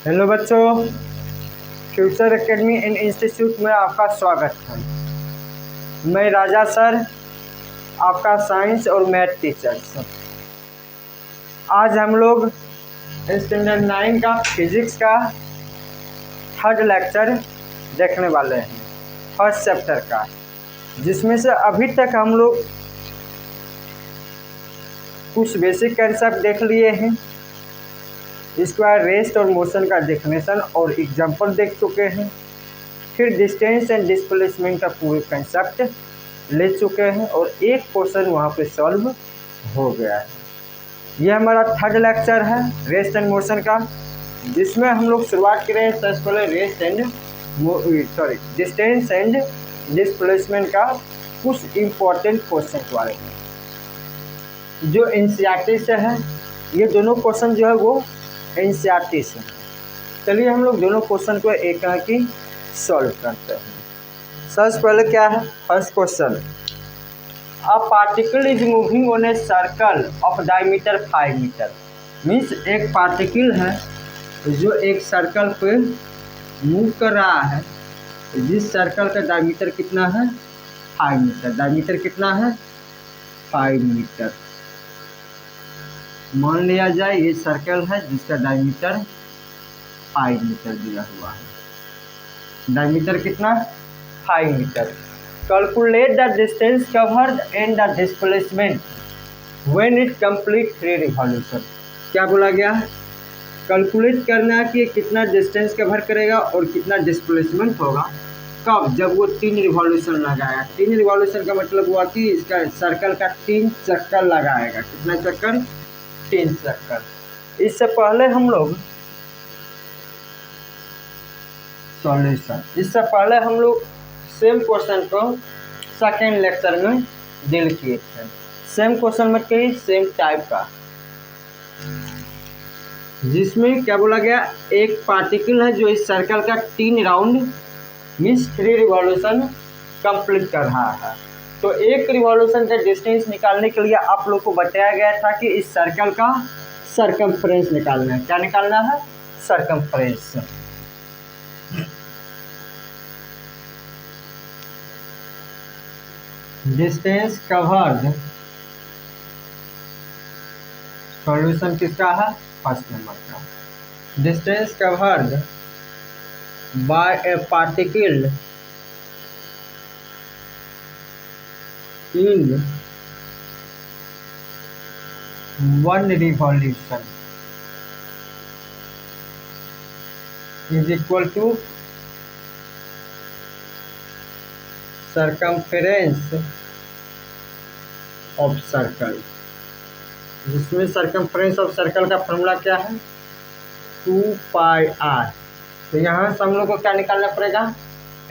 Hello बच्चों, future academy and institute में आपका स्वागत है। मैं राजा सर, आपका साइंस और मैथ टीचर सर। आज हम लोग स्टैंडर्ड 9 का फिजिक्स का थर्ड लेक्चर देखने वाले हैं, फर्स्ट चैप्टर का, जिसमें से अभी तक हम लोग कुछ बेसिक कंसेप्ट देख लिए हैं। स्क्वायर, रेस्ट और मोशन का डेफिनेशन और एग्जाम्पल देख चुके हैं। फिर डिस्टेंस एंड डिस्प्लेसमेंट का पूरे कंसेप्ट ले चुके हैं और एक क्वेश्चन वहाँ पे सॉल्व हो गया है। यह हमारा थर्ड लेक्चर है रेस्ट एंड मोशन का, जिसमें हम लोग शुरुआत करें सबसे पहले डिस्टेंस एंड डिस्प्लेसमेंट का कुछ इम्पोर्टेंट क्वेश्चन के बारे में जो एनसीईआरटी से है। ये दोनों क्वेश्चन जो है वो एनसीईआरटी से। चलिए हम लोग दोनों क्वेश्चन को एक की सॉल्व करते हैं। सबसे पहले क्या है, first question, a particle is moving on a circle of diameter 5 metre. Means एक पार्टिकल है जो एक सर्कल पे मूव कर रहा है, जिस सर्कल का डायमीटर कितना है 5 मीटर। डायमीटर कितना है 5 मीटर। मान लिया जाए ये सर्कल है जिसका डायमीटर 5 मीटर दिया हुआ है। डायमीटर कितना 5 metre. Calculate the distance covered and the displacement when it complete 3 revolution. क्या बोला गया है, कैलकुलेट करना है कि ये कितना डिस्टेंस कवर करेगा और कितना डिस्प्लेसमेंट होगा कब, जब वो 3 रिवॉल्यूशन लगाएगा। 3 रिवॉल्यूशन का मतलब हुआ कि इसका सर्कल का 3 चक्कर लगाएगा। कितना चक्कर 3 चक्कर। इससे पहले हम लोग सेम क्वेश्चन को सेकेंड लेक्चर में डील किए थे। सेम क्वेश्चन मत करिए, सेम टाइप का, जिसमें क्या बोला गया, एक पार्टिकल है जो इस सर्कल का 3 राउंड मीन्स 3 रिवॉल्यूशन कंप्लीट कर रहा है। तो एक रिवॉल्यूशन का डिस्टेंस निकालने के लिए आप लोग को बताया गया था कि इस सर्कल का सरकमफ्रेंस निकालना है। क्या निकालना है, सरकमफ्रेंस। डिस्टेंस कवर्ड, सॉल्यूशन किसका है, फर्स्ट नंबर का। Distance covered bye A particle in 1 revolution is equal to circumference of circle। जिसमें circumference of circle का फॉर्मूला क्या है, 2πr। तो यहाँ से हम लोग को क्या निकालना पड़ेगा,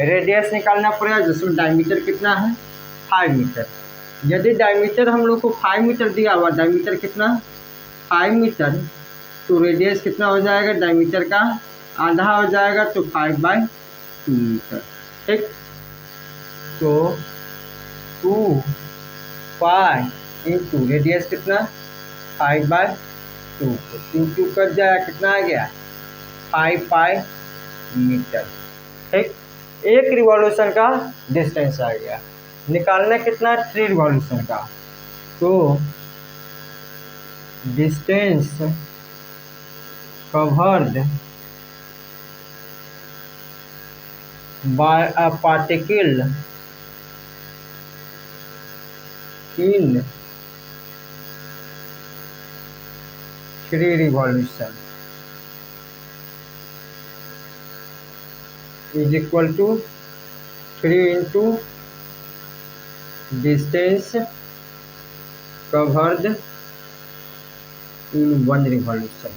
रेडियस निकालना पड़ेगा, जिसमें डायमीटर कितना है 5 मीटर। यदि डायमीटर हम लोग को 5 मीटर दिया हुआ, डायमीटर कितना 5 मीटर, तो रेडियस कितना हो जाएगा, डायमीटर का आधा हो जाएगा, तो 5/2 मीटर। ठीक, तो 2π इंटू रेडियस कितना 5/2, तो 2 कट जाएगा, कितना आ गया 5π मीटर। ठीक, एक रिवॉल्यूशन का डिस्टेंस आ गया। निकालना कितना 3 रिवॉल्यूशन का, तो distance covered by a particle in 3 revolution is equal to 3 into distance covered in 1 revolution.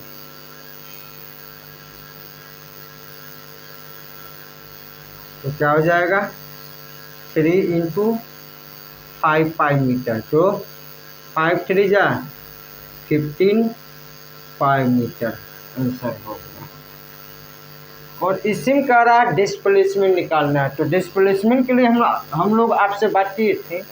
तो क्या हो जाएगा 3 इंटू 5π मीटर, तो 5 3 जा 15π मीटर आंसर हो गया। और इसी में कह रहा है डिस्प्लेसमेंट निकालना है। तो डिस्प्लेसमेंट के लिए हम लोग आपसे बात किए थे,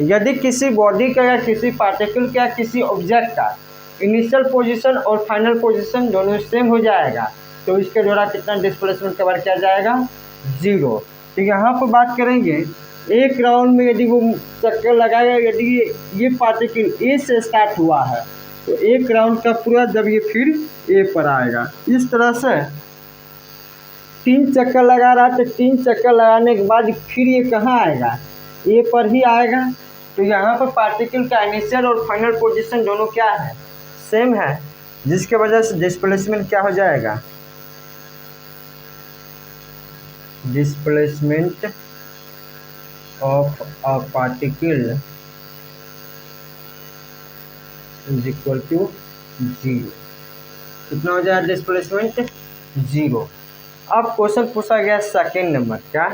यदि किसी बॉडी का या किसी पार्टिकल का या किसी ऑब्जेक्ट का इनिशियल पोजीशन और फाइनल पोजीशन दोनों सेम हो जाएगा तो इसके द्वारा कितना डिस्प्लेसमेंट कवर किया जाएगा, 0। तो यहाँ पर बात करेंगे एक राउंड में यदि वो चक्कर लगाएगा, यदि ये पार्टिकल ए से स्टार्ट हुआ है तो एक राउंड का पूरा जब ये फिर ए पर आएगा, इस तरह से 3 चक्कर लगा रहा है तो 3 चक्कर लगाने के बाद फिर ये कहाँ आएगा, ए पर ही आएगा। तो यहाँ पर पार्टिकल का इनिशियल और फाइनल पोजीशन दोनों क्या है, सेम है, जिसके वजह से डिस्प्लेसमेंट क्या हो जाएगा, displacement of a particle is equal to 0। कितना हो जाएगा डिस्प्लेसमेंट, 0। अब क्वेश्चन पूछा गया सेकेंड नंबर, क्या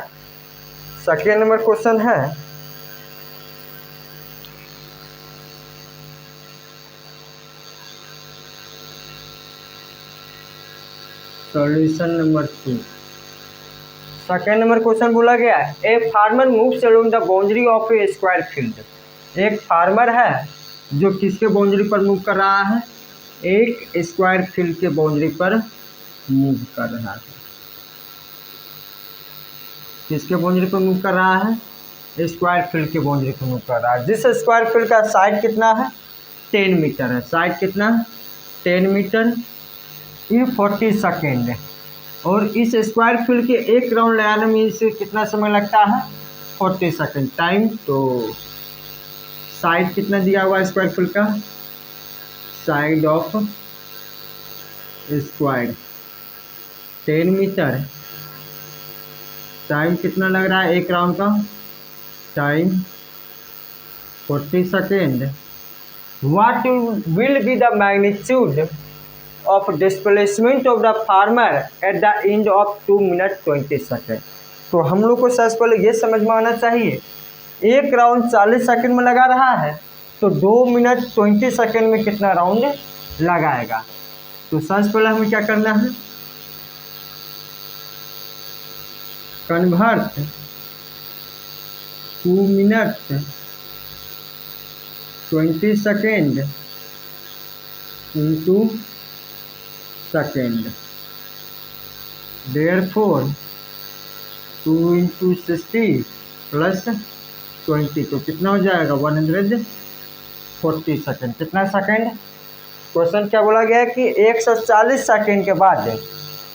सेकेंड नंबर क्वेश्चन है, solution number 2। Second number question बोला गया है, a farmer moves along the boundary of A square field. एक फार्मर है जो किसके बाउंड्री पर मूव कर रहा है, एक स्क्वायर फील्ड के बाउंड्री पर मूव कर रहा है। किसके बाउंड्री पर मूव कर रहा है, स्क्वायर फील्ड के बाउंड्री पर मूव कर रहा है, जिस स्क्वायर फील्ड का साइड कितना है, 10 मीटर है। साइड कितना, 10 मीटर इन 40 सेकेंड। और इस स्क्वायर फील्ड के एक राउंड लगाने में इसे कितना समय लगता है, 40 सेकेंड टाइम। तो साइड कितना दिया हुआ है स्क्वायर फील्ड का, side of square 10 metre, time कितना लग रहा है एक राउंड का, time 40 second. What will be the magnitude of displacement of the farmer at the end of 2 minutes 20 second. तो हम लोग को सबसे पहले ये समझ में आना चाहिए, एक राउंड 40 सेकेंड में लगा रहा है तो 2 मिनट 20 सेकेंड में कितना राउंड लगाएगा। तो सबसे पहले हमें क्या करना है, convert 2 minute 20 second into second. Therefore 2 into 60 plus 20, तो कितना हो जाएगा 140 सेकेंड। कितना सेकेंड, क्वेश्चन क्या बोला गया है कि 140 सेकेंड के बाद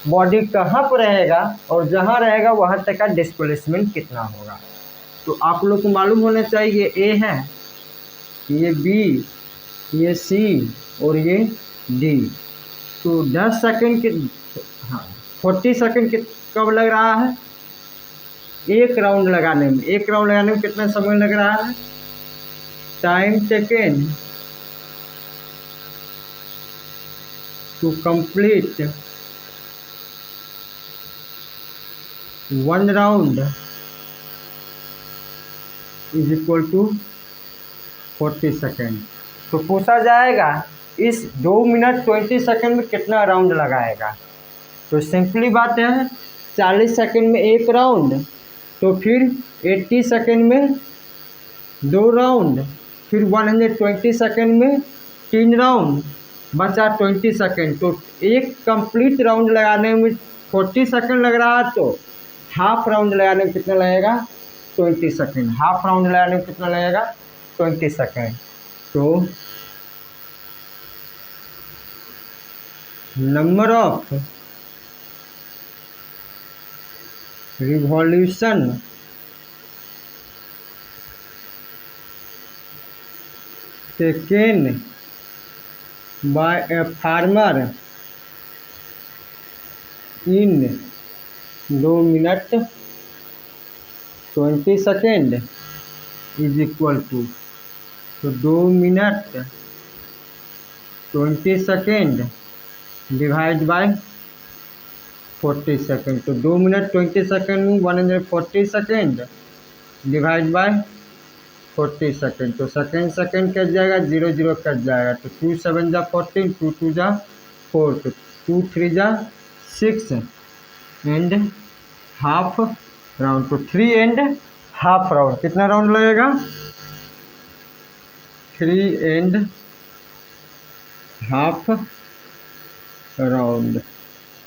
बॉडी कहाँ पर रहेगा और जहाँ रहेगा वहाँ तक का डिस्प्लेसमेंट कितना होगा। तो आप लोग को मालूम होना चाहिए, ए है, ये बी, ये सी और ये डी। तो 10 सेकेंड के, हाँ 40 सेकेंड के कब लग रहा है, एक राउंड लगाने में। एक राउंड लगाने में कितना समय लग रहा है, time taken to complete 1 round is equal to 40 second. तो पूछा जाएगा इस 2 मिनट 20 सेकेंड में कितना राउंड लगाएगा। तो सिंपली बात है, 40 सेकेंड में एक राउंड, तो फिर 80 सेकेंड में 2 राउंड, फिर 120 सेकेंड में 3 राउंड, बचा 20 सेकेंड। तो एक कंप्लीट राउंड लगाने में 40 सेकेंड लग रहा है, तो हाफ राउंड लगाने में कितना लगेगा, 20 सेकेंड। हाफ राउंड लगाने में कितना लगेगा, 20 सेकेंड। तो number of revolution taken by a farmer in 2 minute 20 second is equal to, तो 2 minute 20 second divide by 40 second. तो 2 मिनट 20 सेकेंड में 140 सेकेंड डिवाइड बाय 40 सेकेंड। तो सेकेंड सेकेंड कट जाएगा, 0 0 कट जाएगा। तो 2 7 जा 14, 2 2 जा 4, तो 2 3 जा 6 एंड हाफ राउंड। तो 3 एंड हाफ राउंड, कितना राउंड लगेगा, 3 एंड हाफ राउंड।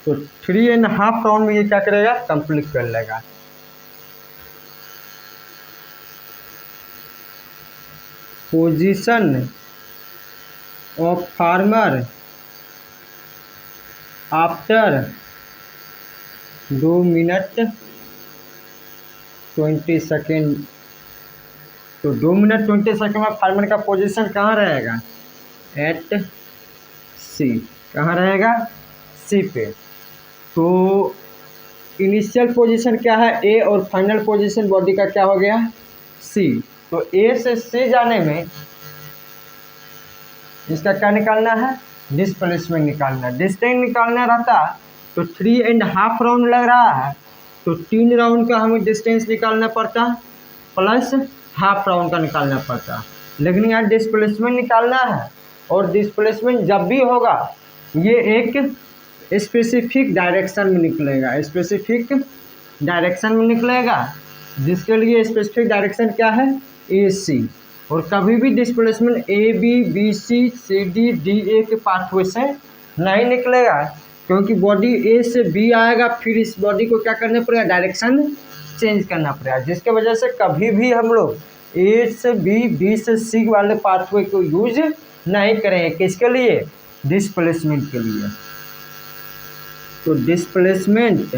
तो 3.5 राउंड में ये क्या करेगा, कंप्लीट कर लेगा। Position of farmer after 2 minute 20 second. तो 2 मिनट 20 सेकेंड में फार्मर का पोजीशन कहाँ रहेगा, एट सी। कहाँ रहेगा, सी पे। तो इनिशियल पोजीशन क्या है, ए, और फाइनल पोजीशन बॉडी का क्या हो गया, सी। तो ए से सी जाने में इसका क्या निकालना है, डिस्प्लेसमेंट निकालना है। डिस्टेंस निकालना रहता तो 3.5 राउंड लग रहा है, तो 3 राउंड का हमें डिस्टेंस निकालना पड़ता प्लस हाफ राउंड का निकालना पड़ता। लेकिन यहाँ डिस्प्लेसमेंट निकालना है, और डिस्प्लेसमेंट जब भी होगा ये एक स्पेसिफिक डायरेक्शन में निकलेगा, स्पेसिफिक डायरेक्शन में निकलेगा, जिसके लिए स्पेसिफिक डायरेक्शन क्या है, ए सी। और कभी भी displacement A B B C C D D A के पाथवे से नहीं निकलेगा, क्योंकि बॉडी ए से बी आएगा, फिर इस बॉडी को क्या करना पड़ेगा, डायरेक्शन चेंज करना पड़ेगा, जिसके वजह से कभी भी हम लोग ए से बी, बी से सी वाले पाथवे को यूज नहीं करेंगे। किसके लिए, डिस्प्लेसमेंट के लिए। तो displacement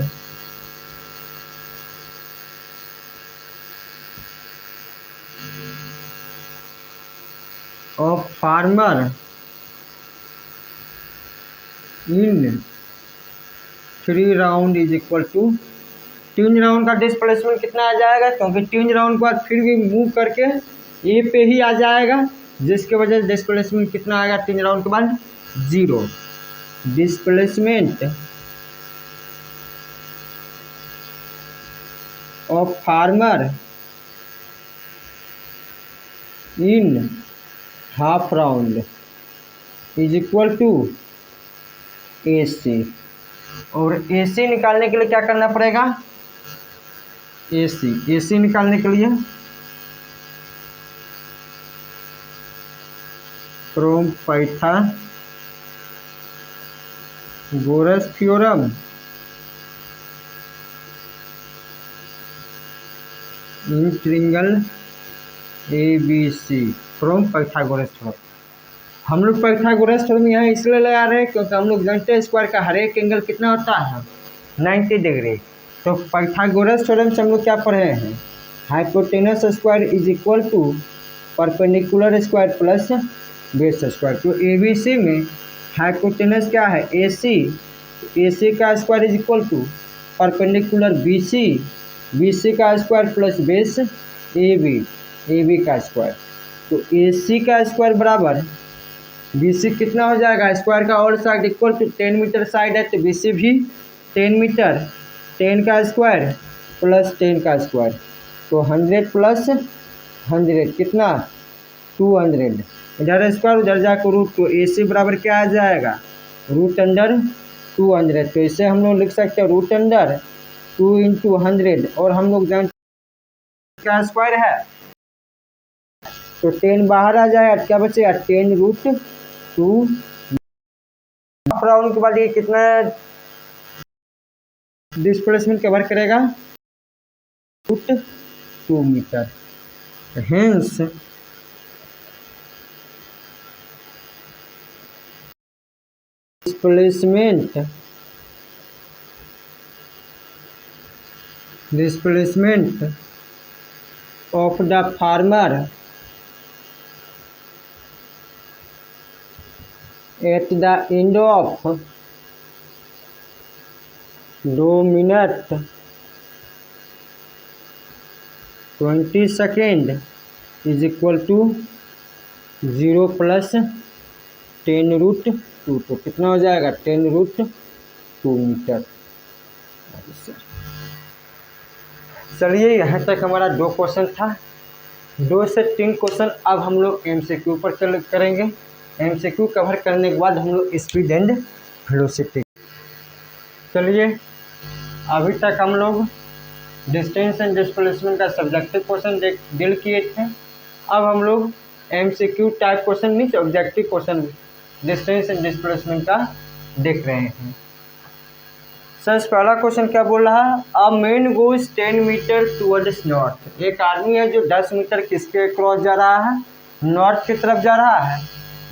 of farmer in 3 round is equal to 3 round का डिस्प्लेसमेंट कितना आ जाएगा, क्योंकि 3 राउंड के बाद फिर भी मूव करके ए पे ही आ जाएगा, जिसके वजह से डिस्प्लेसमेंट कितना आएगा 3 राउंड के बाद, 0। Displacement of farmer in half round is equal to A C. और ए सी निकालने के लिए क्या करना पड़ेगा, ए सी निकालने के लिए from Pythagoras theorem in triangle A B C, from Pythagoras theorem. हम लोग पाइथागोरस थ्योरम यहाँ इसलिए लगा रहे हैं क्योंकि हम लोग जानते हैं स्क्वायर का हर एक एंगल कितना होता है, 90 डिग्री। तो पाइथागोरस थ्योरम से हम लोग क्या पढ़े हैं, hypotenuse square is equal to perpendicular square plus base square. तो ए बी सी में हाइपोटेनस क्या है, ए सी का square is equal to perpendicular B C का square plus base A B का स्क्वायर। तो ए सी का स्क्वायर बराबर बी सी कितना हो जाएगा, स्क्वायर का और side equal to 10 metre side है, तो बी सी भी 10 मीटर, 10 का स्क्वायर प्लस 10 का स्क्वायर, तो 100 प्लस 100 कितना 200, इधर स्क्वायर उधर जाकर रूट, तो ए सी बराबर क्या आ जाएगा, रूट अंडर 200। तो इसे हम लोग लिख सकते हैं रूट अंडर 2 इंटू 100, और हम लोग जानते क्या स्क्वायर है, तो 10 बाहर आ जाएगा, क्या बचेगा 10 रूट 2। हाफ राउंड के बाद ये कितना डिस्प्लेसमेंट कवर करेगा, root 2 metre. Hence displacement of the farmer at the end of 2 minute 20 second is equal to 0 plus 10 root 2। तो कितना हो जाएगा 10 रूट 2 मीटर। चलिए यहाँ तक हमारा 2 क्वेश्चन था, 2 से 3 क्वेश्चन अब हम लोग MCQ पर करेंगे। MCQ कवर करने के बाद हम लोग स्पीड एंड वेलोसिटी। चलिए अभी तक हम लोग डिस्टेंस एंड डिस्प्लेसमेंट का सब्जेक्टिव क्वेश्चन डील किए थे। अब हम लोग MCQ type question means objective question distance and displacement का देख रहे हैं। सर पहला क्वेश्चन क्या बोल रहा है, a man goes 10 metre towards north. एक आदमी है जो 10 मीटर किसके क्रॉस जा रहा है, नॉर्थ की तरफ जा रहा है।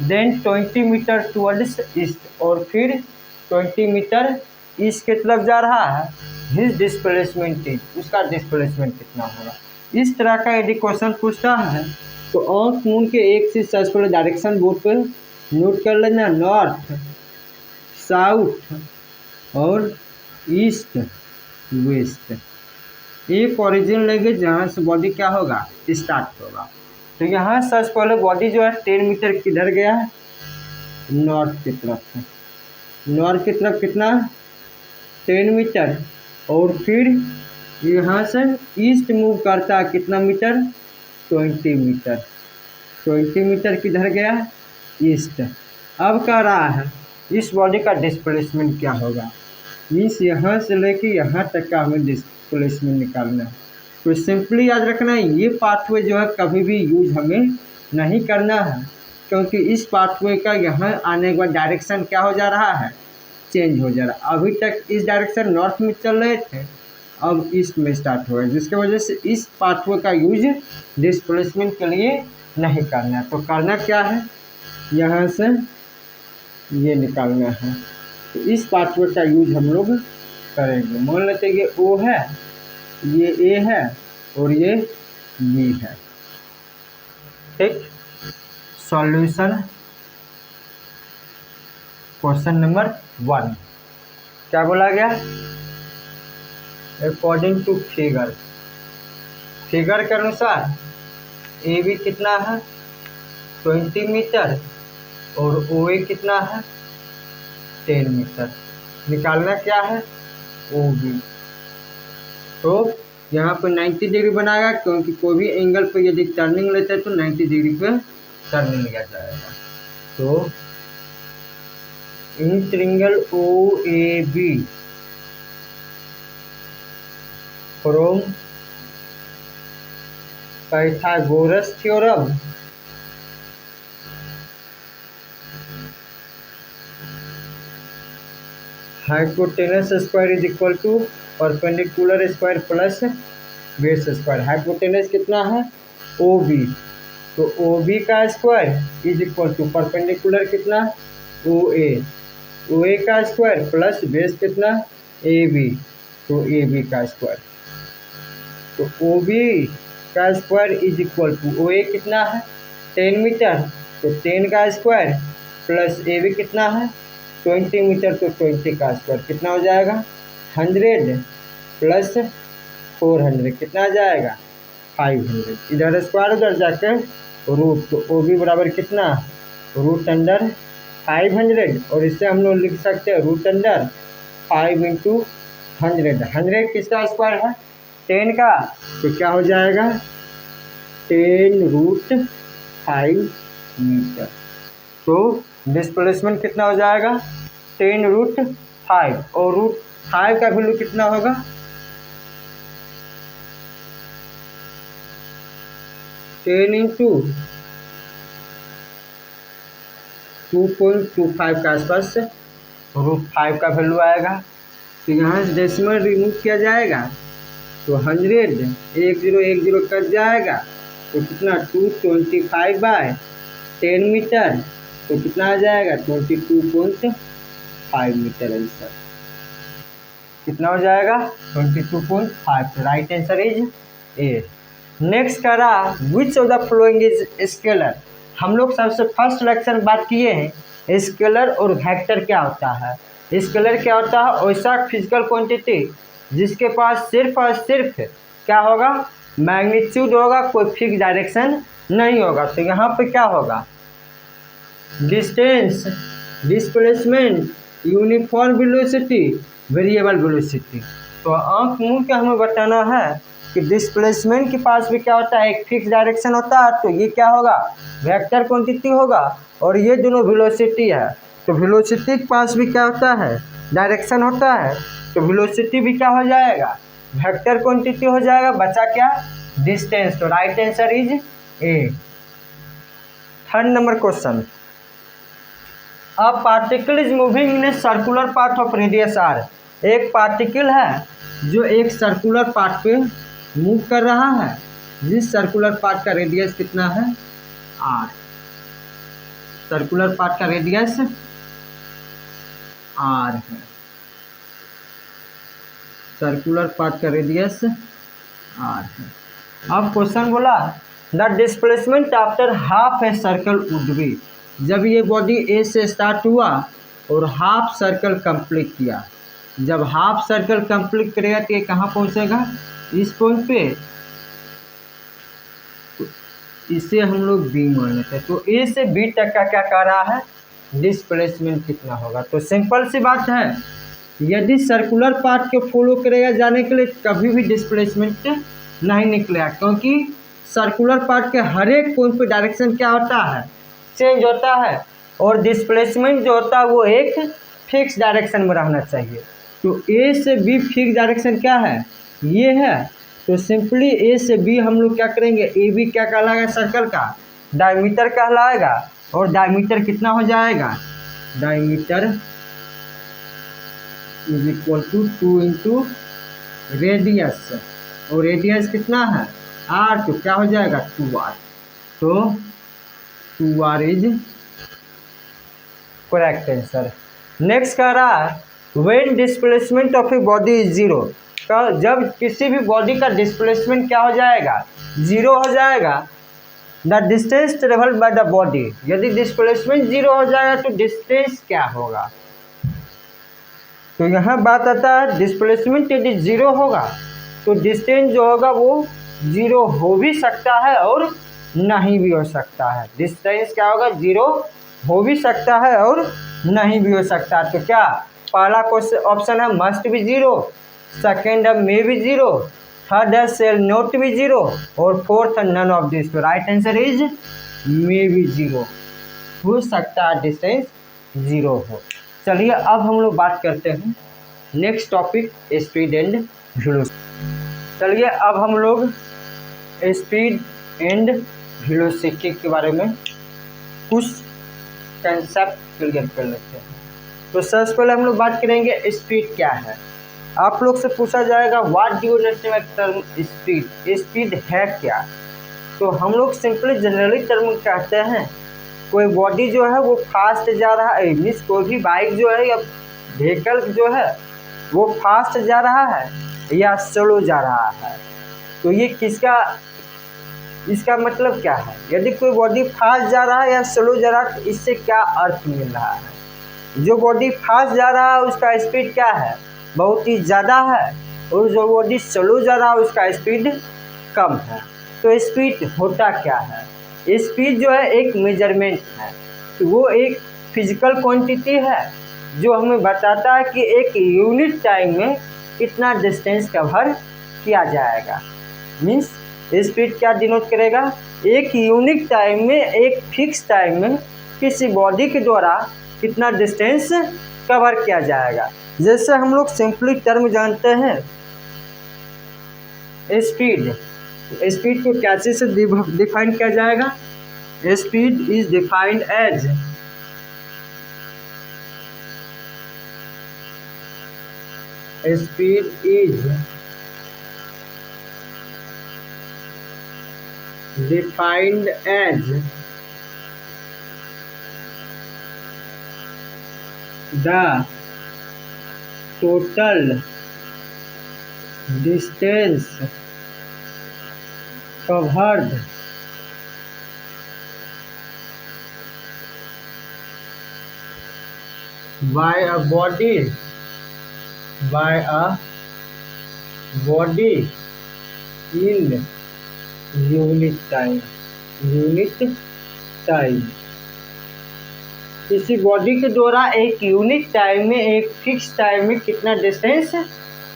देन 20 मीटर टुवर्ड्स ईस्ट, और फिर 20 मीटर ईस्ट की तरफ जा रहा है। हिज डिस्प्लेसमेंट इज, उसका डिस्प्लेसमेंट कितना होगा। इस तरह का यदि क्वेश्चन पूछता है तो अर्थ मून के एक से सबसे पहले डायरेक्शन बोर्ड पर नोट कर लेना, नॉर्थ, साउथ और ईस्ट वेस्ट। एक ओरिजिन लेंगे जहाँ से बॉडी क्या होगा, स्टार्ट होगा। तो यहाँ सबसे पहले बॉडी जो है 10 मीटर किधर गया है, नॉर्थ की तरफ। नॉर्थ की तरफ कितना, 10 मीटर, और फिर यहाँ से ईस्ट मूव करता है कितना मीटर, 20 मीटर। 20 मीटर किधर गया, ईस्ट। अब कह रहा है इस बॉडी का डिस्प्लेसमेंट क्या होगा, मीन्स यहाँ से लेके यहाँ तक का हमें डिस्प्लेसमेंट निकालना है। तो सिंपली याद रखना है ये पाथवे जो है कभी भी यूज हमें नहीं करना है, क्योंकि इस पाथवे का यहाँ आने के बाद डायरेक्शन क्या हो जा रहा है, चेंज हो जा रहा है। अभी तक इस डायरेक्शन नॉर्थ में चल रहे थे, अब ईस्ट में स्टार्ट हो गया, जिसके वजह से इस पाथवे का यूज डिस्प्लेसमेंट के लिए नहीं करना है। तो करना क्या है, यहाँ से ये निकालना है। तो इस पाथवे का यूज हम लोग करेंगे। मान लेते हैं ये ओ है, ये ए है और ये बी है। ठीक, सॉल्यूशन क्वेश्चन नंबर 1 क्या बोला गया, अकॉर्डिंग टू फिगर, फिगर के अनुसार ए बी कितना है 20 मीटर और ओ ए कितना है 10 मीटर। निकालना क्या है, ओ बी। तो यहाँ पे 90 डिग्री बनाएगा, क्योंकि कोई भी एंगल पे यदि टर्निंग लेते हैं तो 90 डिग्री पे टर्निंग लिया जाएगा। तो in triangle O A B from Pythagoras theorem hypotenuse square is equal to perpendicular square plus base square. Hypotenuse कितना है, ओ बी, तो ओ बी का square is equal to perpendicular कितना, ओ ए का स्क्वायर प्लस बेस कितना, A B, तो A B का square. तो ओ बी का square is equal to O A कितना है 10 मीटर, तो 10 का स्क्वायर प्लस ए बी कितना है 20 मीटर, तो 20 का स्क्वायर कितना हो जाएगा 100 प्लस 400 कितना आ जाएगा 500। इधर स्क्वायर उधर जाकर रूट, तो ओ बी बराबर कितना, रूट अंडर 500, और इससे हम लोग लिख सकते हैं रूट अंडर 5 इंटू 100। 100 किसका स्क्वायर है 10 का, तो क्या हो जाएगा 10 रूट 5 मीटर। तो डिस्प्लेसमेंट कितना हो जाएगा 10 रूट 5, और रूट 5 का वैल्यू कितना होगा 10 इंटू 2.25 के आसपास रूट 5 का वैल्यू आएगा। तो यहाँ से डेसिमल रिमूव किया जाएगा, तो 100 10 कट जाएगा, तो कितना 225/10 मीटर, तो कितना आ जाएगा 22.5 मीटर आंसर। कितना हो जाएगा 22.5। Right answer is A. Next करा which of the following is scalar. हम लोग सबसे फर्स्ट लेक्चर में बात किए हैं स्केलर और वेक्टर क्या होता है। स्केलर क्या होता है, वैसा फिजिकल क्वांटिटी जिसके पास सिर्फ और सिर्फ क्या होगा, मैग्नीट्यूड होगा, कोई फिक्स डायरेक्शन नहीं होगा। तो यहाँ पे क्या होगा, distance, displacement, uniform velocity, variable velocity. तो आँख मूंद के हमें बताना है कि डिस्प्लेसमेंट के पास भी क्या होता है, एक फिक्स डायरेक्शन होता है, तो ये क्या होगा वेक्टर क्वांटिटी होगा, और ये दोनों वेलोसिटी है। तो वेलोसिटी के पास भी क्या होता है, डायरेक्शन होता है, तो वेलोसिटी भी क्या हो जाएगा, वेक्टर क्वांटिटी हो जाएगा। बचा क्या, डिस्टेंस। तो right answer is A. Third number question, a particle is moving in a circular path of radius R. एक पार्टिकल है जो एक सर्कुलर पार्ट पे मूव कर रहा है, जिस सर्कुलर पार्ट का रेडियस कितना है r। सर्कुलर पार्ट का रेडियस r है, सर्कुलर पार्ट का रेडियस r है। अब क्वेश्चन बोला the displacement after half a circle would be, जब ये बॉडी ए से स्टार्ट हुआ और हाफ सर्कल कंप्लीट किया, जब हाफ सर्कल कंप्लीट करेगा तो ये कहाँ पहुँचेगा, इस पॉइंट पे, इसे हम लोग बी मान लेते हैं। तो ए से बी तक का क्या कह रहा है, डिस्प्लेसमेंट कितना होगा। तो सिंपल सी बात है, यदि सर्कुलर पार्ट को फॉलो करेगा जाने के लिए कभी भी डिस्प्लेसमेंट नहीं निकलेगा, क्योंकि सर्कुलर पार्ट के हर एक पॉइंट पे डायरेक्शन क्या होता है, चेंज होता है, और डिस्प्लेसमेंट जो होता है वो एक फिक्स डायरेक्शन में रहना चाहिए। तो ए से बी फिक्स डायरेक्शन क्या है, ये है। तो सिंपली ए से बी हम लोग क्या करेंगे, ए बी क्या कहलाएगा, सर्कल का डायमीटर कहलाएगा, और डायमीटर कितना हो जाएगा, diameter is equal to 2 into radius, और रेडियस कितना है r, तो क्या हो जाएगा 2r। तो 2r is correct answer. Next कह रहा है when displacement of A body is zero, जब किसी भी बॉडी का डिस्प्लेसमेंट क्या हो जाएगा, जीरो हो जाएगा, the distance travelled by the body, यदि डिस्प्लेसमेंट जीरो हो जाएगा तो डिस्टेंस क्या होगा। तो यहाँ बात आता है डिस्प्लेसमेंट यदि जीरो होगा तो डिस्टेंस जो होगा वो जीरो हो भी सकता है और नहीं भी हो सकता है। डिस्टेंस क्या होगा, जीरो हो भी सकता है और नहीं भी हो सकता है। तो क्या पहला क्वेश्चन ऑप्शन है मस्ट भी जीरो, सेकेंड है मे भी जीरो, थर्ड है शेल नॉट भी जीरो, और फोर्थ है नन ऑफ दिस। तो राइट आंसर इज मे भी जीरो, हो सकता है डिस्टेंस जीरो हो। चलिए अब हम लोग बात करते हैं next topic speed and velocity. चलिए अब हम लोग स्पीड एंड वेलोसिटी के बारे में कुछ कंसेप्ट क्लियर कर लेते हैं। तो सबसे पहले हम लोग बात करेंगे स्पीड क्या है। आप लोग से पूछा जाएगा what do you understand by term speed, speed है क्या। तो हम लोग सिंपली जनरली टर्म कहते हैं कोई बॉडी जो है वो फास्ट जा रहा है, मीन्स कोई भी बाइक जो है या व्हीकल जो है वो फास्ट जा रहा है या स्लो जा रहा है। तो ये किसका, इसका मतलब क्या है, यदि कोई बॉडी फास्ट जा रहा है या स्लो जा रहा है तो इससे क्या अर्थ मिल रहा है। जो बॉडी फास्ट जा रहा है उसका स्पीड क्या है, बहुत ही ज़्यादा है, और जो बॉडी स्लो जा रहा है उसका स्पीड कम है। तो स्पीड होता क्या है, स्पीड जो है एक मेजरमेंट है, तो वो एक फिजिकल क्वांटिटी है जो हमें बताता है कि एक यूनिट टाइम में कितना डिस्टेंस कवर किया जाएगा। मीन्स स्पीड क्या डिनोट करेगा, एक यूनिक टाइम में, एक फिक्स टाइम में किसी बॉडी के द्वारा कितना डिस्टेंस कवर किया जाएगा। जैसे हम लोग सिंपली टर्म जानते हैं स्पीड, स्पीड को कैसे से डिफाइन किया जाएगा, speed is defined as speed is defined as the total distance covered by a body in unit time, किसी बॉडी के द्वारा एक यूनिट टाइम में, एक फिक्स टाइम में कितना डिस्टेंस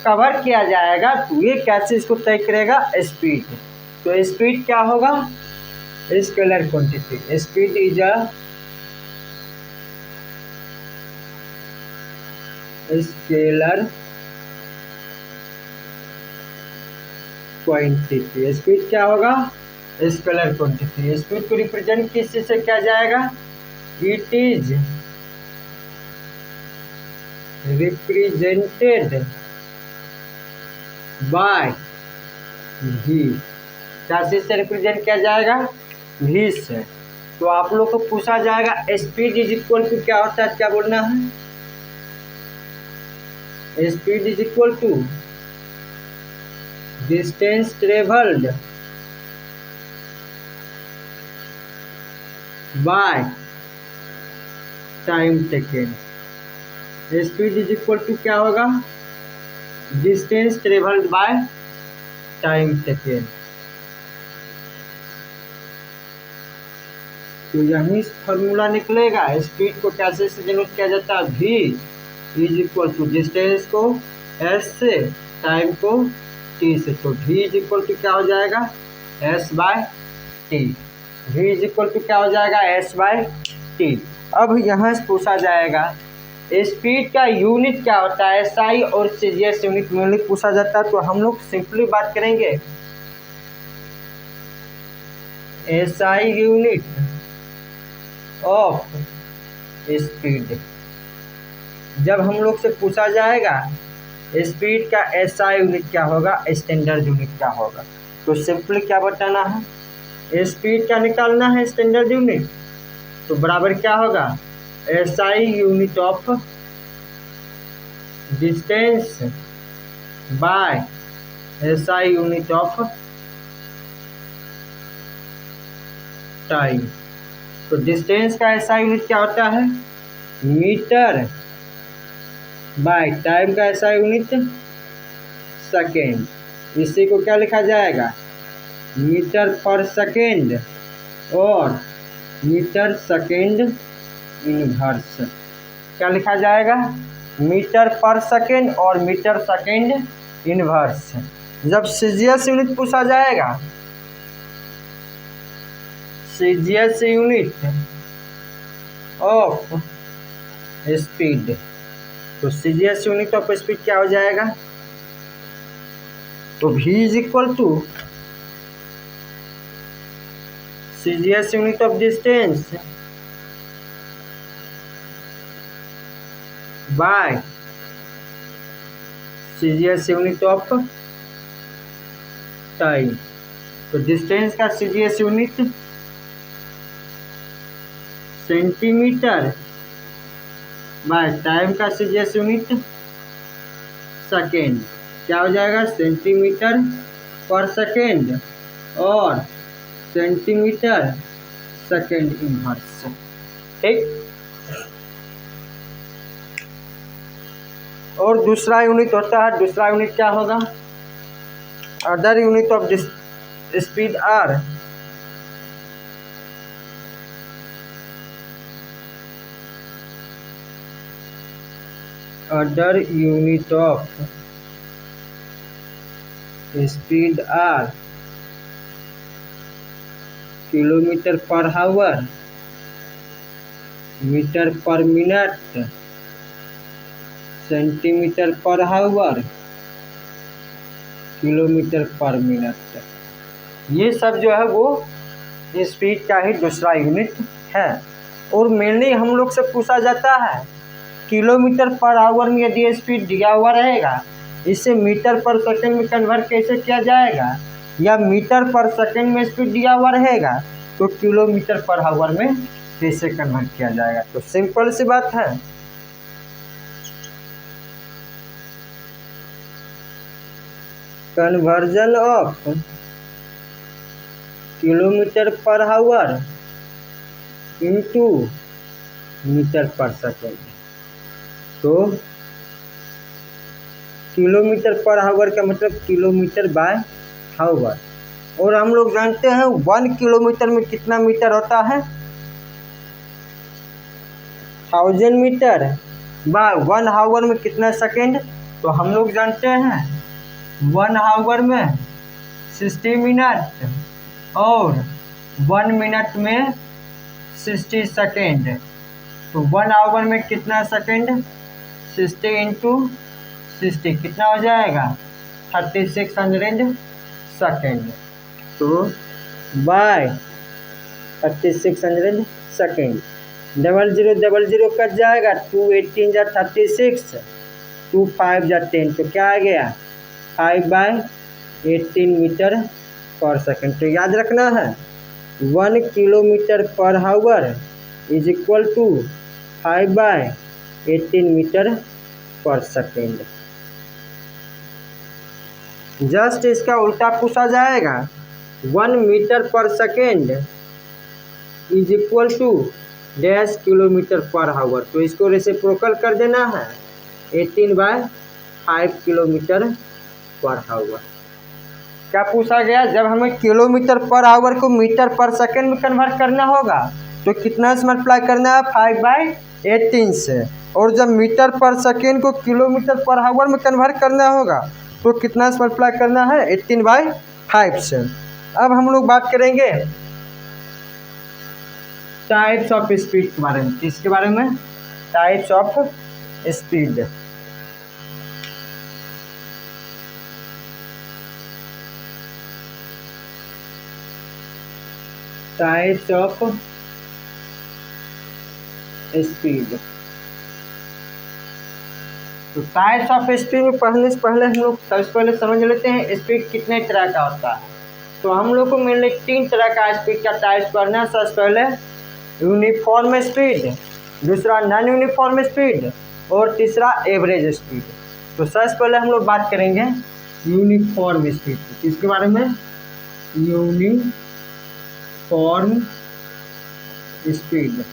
कवर किया जाएगा, तो ये कैसे इसको तय करेगा, स्पीड। तो स्पीड क्या होगा, scalar quantity, speed is a scalar quantity. Speed क्या होगा, स्केलर क्वांटिटी। स्पीड को रिप्रेजेंट किस चीज से किया जाएगा, इट इज रिप्रेजेंटेड बाय भी, क्या चीज से रिप्रेजेंट किया जाएगा? भी से। तो आप लोग को पूछा जाएगा स्पीड इज इक्वल टू क्या होता है, क्या बोलना है? Speed is equal to distance travelled by time taken. Speed is equal to क्या होगा? Distance travelled by time taken. तो यही फॉर्मूला निकलेगा। स्पीड को कैसे से डिनोट किया जाता है? v is equal to distance को s से, टाइम को t से। तो v इज इक्वल टू क्या हो जाएगा? s by T. v is equal to क्या हो जाएगा? s by T. अब यहाँ से पूछा जाएगा स्पीड का यूनिट क्या होता है? SI और CGS यूनिट में पूछा जाता है। तो हम लोग सिंपली बात करेंगे SI यूनिट ऑफ स्पीड। जब हम लोग से पूछा जाएगा स्पीड का SI यूनिट क्या होगा, स्टैंडर्ड यूनिट क्या होगा, तो सिंपली क्या बताना है? स्पीड का निकालना है स्टैंडर्ड यूनिट, तो बराबर क्या होगा? SI unit of distance bye SI unit of time. तो डिस्टेंस का SI यूनिट क्या होता है? मीटर बाय टाइम का SI यूनिट सेकेंड। इसी को क्या लिखा जाएगा? मीटर पर सेकेंड और मीटर सेकेंड इनवर्स। क्या लिखा जाएगा? मीटर पर सेकेंड और मीटर सेकेंड इनवर्स। जब CGS यूनिट पूछा जाएगा, CGS यूनिट ऑफ स्पीड, तो CGS यूनिट ऑफ स्पीड क्या हो जाएगा? तो v is equal to CGS unit of distance by CGS unit of time. तो डिस्टेंस का CGS unit centimetre by time का CGS यूनिट सेकेंड। क्या हो जाएगा? सेंटीमीटर पर सेकेंड और सेंटीमीटर सेकेंड इनवर्स। ठीक। और दूसरा यूनिट होता है, दूसरा यूनिट क्या होगा? Other unit of speed are other unit of speed are kilometre per hour, metre per minute, centimetre per hour, kilometre per minute. ये सब जो है वो स्पीड का ही दूसरा यूनिट है। और मेनली हम लोग से पूछा जाता है किलोमीटर पर आवर में यदि स्पीड दिया हुआ रहेगा, इसे मीटर पर सेकंड में कन्वर्ट कैसे किया जाएगा, या मीटर पर सेकंड में स्पीड दिया हुआ रहेगा तो किलोमीटर पर आवर में कैसे कन्वर्ट किया जाएगा। तो सिंपल सी बात है, conversion of kilometre per hour into metre per second. तो किलोमीटर पर आवर का मतलब किलोमीटर बाय आवर। और हम लोग जानते हैं 1 किलोमीटर में कितना मीटर होता है? 1000 मीटर। बाय 1 आवर में कितना सेकंड? तो हम लोग जानते हैं 1 आवर में 60 मिनट और 1 मिनट में 60 सेकेंड। तो 1 आवर में कितना सेकेंड? 60 इंटू 60 कितना हो जाएगा? 3600 सेकेंड। तो बाय 3600 सेकेंड, 0000 कट जाएगा, 2 18 जा 36 2 5 जा 10, तो क्या आ गया 5/18 मीटर पर सेकेंड। तो याद रखना है 1 kilometre per hour is equal to 5/18 metre per second. Just इसका उल्टा पूछा जाएगा 1 metre per second is equal to dash kilometre per hour, तो इसको रेसिप्रोकल कर देना है 18/5 किलोमीटर पर आवर। क्या पूछा गया, जब हमें किलोमीटर पर आवर को मीटर पर सेकेंड में कन्वर्ट करना होगा तो कितना से मल्टीप्लाई करना है 5/18 से, और जब मीटर पर सेकेंड को किलोमीटर पर आवर में कन्वर्ट करना होगा तो कितना से मल्टीप्लाई करना है 18/5 से। अब हम लोग बात करेंगे टाइप्स ऑफ स्पीड के बारे में। किसके बारे में, types of speed. Types of speed. तो टाइप्स ऑफ स्पीड में पढ़ने से पहले हम लोग सबसे पहले समझ लेते हैं स्पीड कितने तरह का होता है। तो हम लोग को मेनली 3 तरह का स्पीड का टाइप्स पढ़ना है। सबसे पहले यूनिफॉर्म स्पीड, दूसरा नॉन यूनिफॉर्म स्पीड, और तीसरा एवरेज स्पीड। तो सबसे पहले हम लोग बात करेंगे यूनिफॉर्म स्पीड। किसके बारे में, यूनिफॉर्म स्पीड।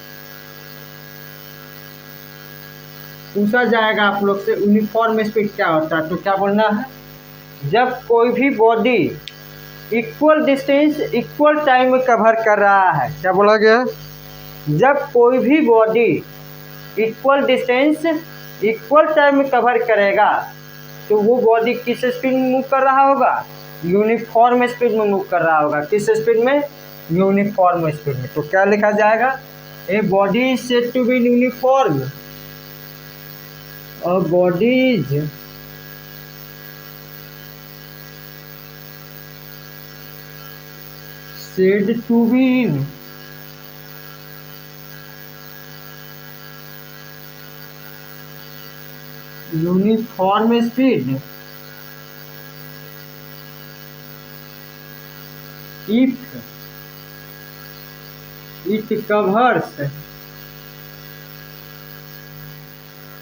पूछा जाएगा आप लोग से यूनिफॉर्म स्पीड क्या होता है, तो क्या बोलना है, जब कोई भी body equal distance equal time में कवर कर रहा है। क्या बोला गया, जब कोई भी body equal distance equal time में कवर करेगा तो वो बॉडी किस स्पीड में मूव कर रहा होगा, यूनिफॉर्म स्पीड में मूव कर रहा होगा। किस स्पीड में, यूनिफॉर्म स्पीड में। तो क्या लिखा जाएगा, a body is said to be uniform, a body is said to be in uniform speed if it covers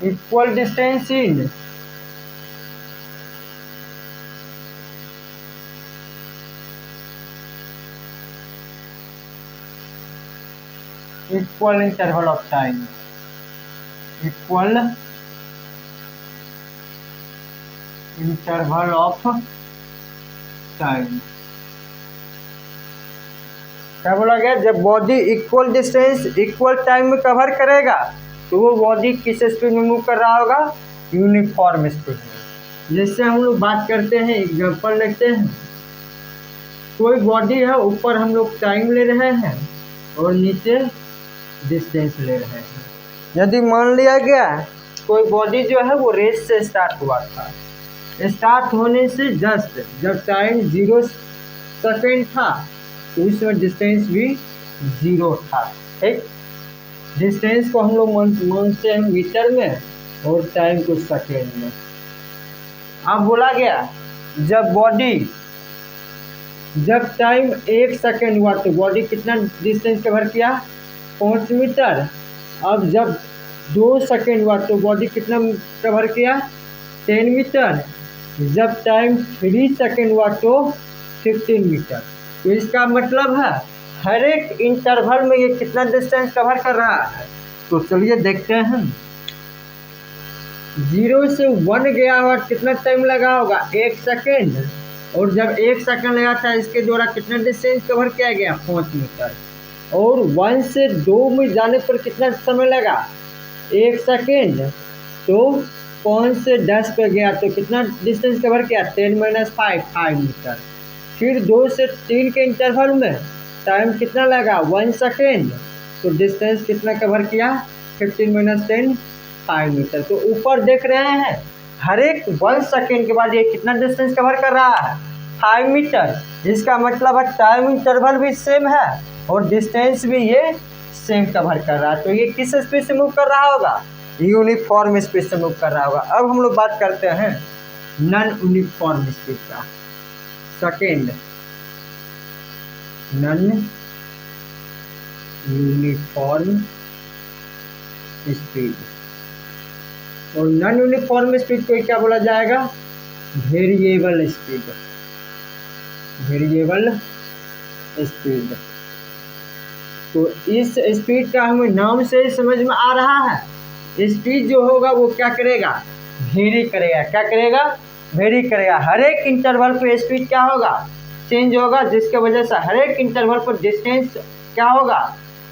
equal distance in equal interval of time, equal interval of time। क्या बोला गया, जब body equal distance equal time में cover करेगा तो वो body किस speed में मूव कर रहा होगा, यूनिफॉर्म स्पीड में। जैसे हम लोग बात करते हैं, एग्जांपल लेते हैं, कोई बॉडी है, ऊपर हम लोग टाइम ले रहे हैं और नीचे डिस्टेंस ले रहे हैं। यदि मान लिया गया कोई बॉडी जो है वो रेस से स्टार्ट हुआ था, स्टार्ट होने से जस्ट जब टाइम 0 सेकेंड था तो उसमें डिस्टेंस भी 0 था। ठीक, डिस्टेंस को हम लोग मानते हैं मीटर में और टाइम को सेकेंड में। अब बोला गया जब टाइम 1 सेकेंड हुआ तो बॉडी कितना डिस्टेंस कवर किया, 5 मीटर। अब जब 2 सेकेंड हुआ तो बॉडी कितना कवर किया, 10 मीटर। जब टाइम 3 सेकेंड हुआ तो 15 मीटर। तो इसका मतलब है हर एक इंटरवल में ये कितना डिस्टेंस कवर कर रहा है। तो चलिए देखते हैं, 0 से 1 गया हुआ कितना टाइम लगा होगा, 1 सेकेंड। और जब 1 सेकेंड लगा था इसके द्वारा कितना डिस्टेंस कवर किया गया, 5 मीटर। और 1 से 2 में जाने पर कितना समय लगा, 1 सेकेंड। तो 5 से 10 पे गया तो कितना डिस्टेंस कवर किया, 10 - 5 मीटर। फिर 2 से 3 के इंटरवल में टाइम कितना लगा, 1 सेकेंड। तो डिस्टेंस कितना कवर किया, 15 - 10 5 मीटर। तो ऊपर देख रहे हैं हर एक 1 सेकेंड के बाद ये कितना डिस्टेंस कवर कर रहा है, 5 मीटर। इसका मतलब है टाइम इंटरवल भी सेम है और डिस्टेंस भी ये सेम कवर कर रहा है। तो ये किस स्पीड से मूव कर रहा होगा, यूनिफॉर्म स्पीड से मूव कर रहा होगा। अब हम लोग बात करते हैं नॉन यूनिफॉर्म स्पीड का। Second, non uniform speed. और नॉन यूनिफॉर्म स्पीड को क्या बोला जाएगा? Variable speed. Variable speed. तो इस स्पीड का हमें नाम से ही समझ में आ रहा है, स्पीड जो होगा वो क्या करेगा? वेरी करेगा। क्या करेगा? वेरी करेगा। हर एक इंटरवल पे स्पीड क्या होगा? चेंज होगा, जिसके वजह से हर एक इंटरवल पर डिस्टेंस क्या होगा?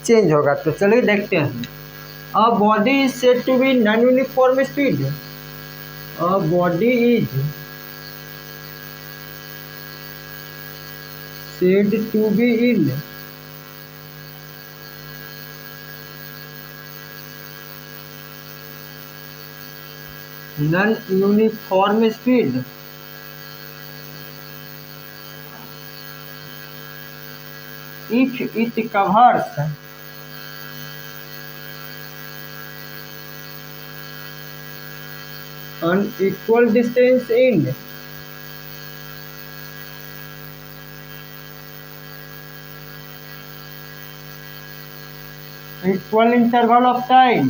चेंज होगा। तो चलिए देखते हैं। A body is said to be non uniform speed. A body is said to be in non-uniform speed if it covers an equal distance in equal interval of time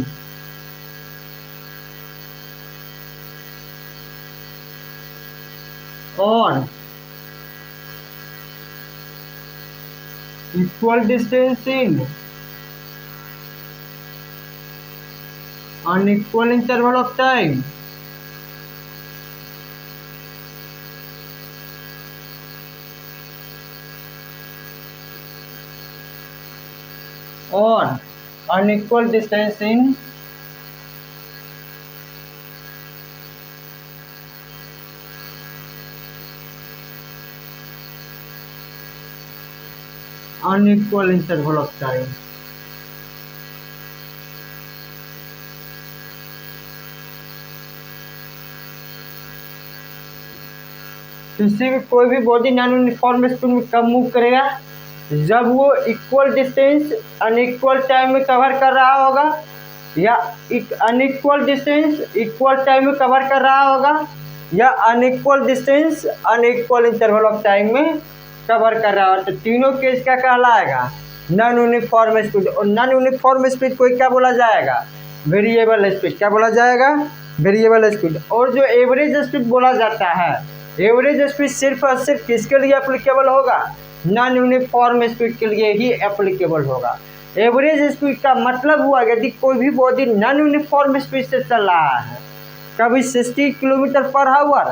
or equal distance in an equal interval of time or unequal distance in unequal interval of time। किसी भी कोई भी body non uniform speed में कब move करेगा? जब वो equal distance unequal time में कवर कर रहा होगा, या अनइक्वल डिस्टेंस इक्वल टाइम में कवर कर रहा होगा, या unequal distance unequal interval of time में कवर कर रहा होगा। तो तीनों केस क्या कहलाएगा? Non uniform speed. और नॉन यूनिफॉर्म स्पीड को क्या बोला जाएगा? Variable speed. क्या बोला जाएगा? Variable speed. और जो एवरेज स्पीड बोला जाता है, एवरेज स्पीड सिर्फ और सिर्फ किसके लिए एप्लीकेबल होगा? नॉन यूनिफॉर्म स्पीड के लिए ही एप्लीकेबल होगा। एवरेज स्पीड का मतलब हुआ यदि कोई भी बॉडी नॉन यूनिफॉर्म स्पीड से चल रहा है, कभी 60 किलोमीटर पर आवर,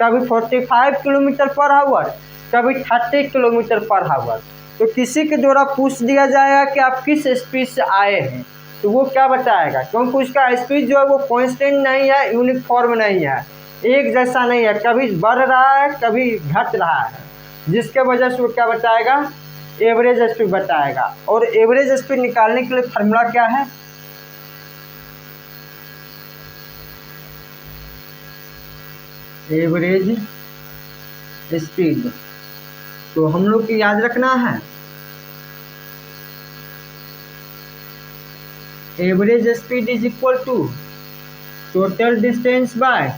कभी 45 किलोमीटर पर आवर, कभी 30 किलोमीटर पर आवर, तो किसी के द्वारा पूछ दिया जाएगा कि आप किस स्पीड से आए हैं, तो वो क्या बताएगा? क्योंकि उसका स्पीड जो है वो कांस्टेंट नहीं है, यूनिफॉर्म नहीं है, एक जैसा नहीं है, कभी बढ़ रहा है कभी घट रहा है, जिसके वजह से वो क्या बताएगा? एवरेज स्पीड बताएगा। और एवरेज स्पीड निकालने के लिए फार्मूला क्या है? एवरेज स्पीड तो हम लोग को याद रखना है, average speed is equal to total distance by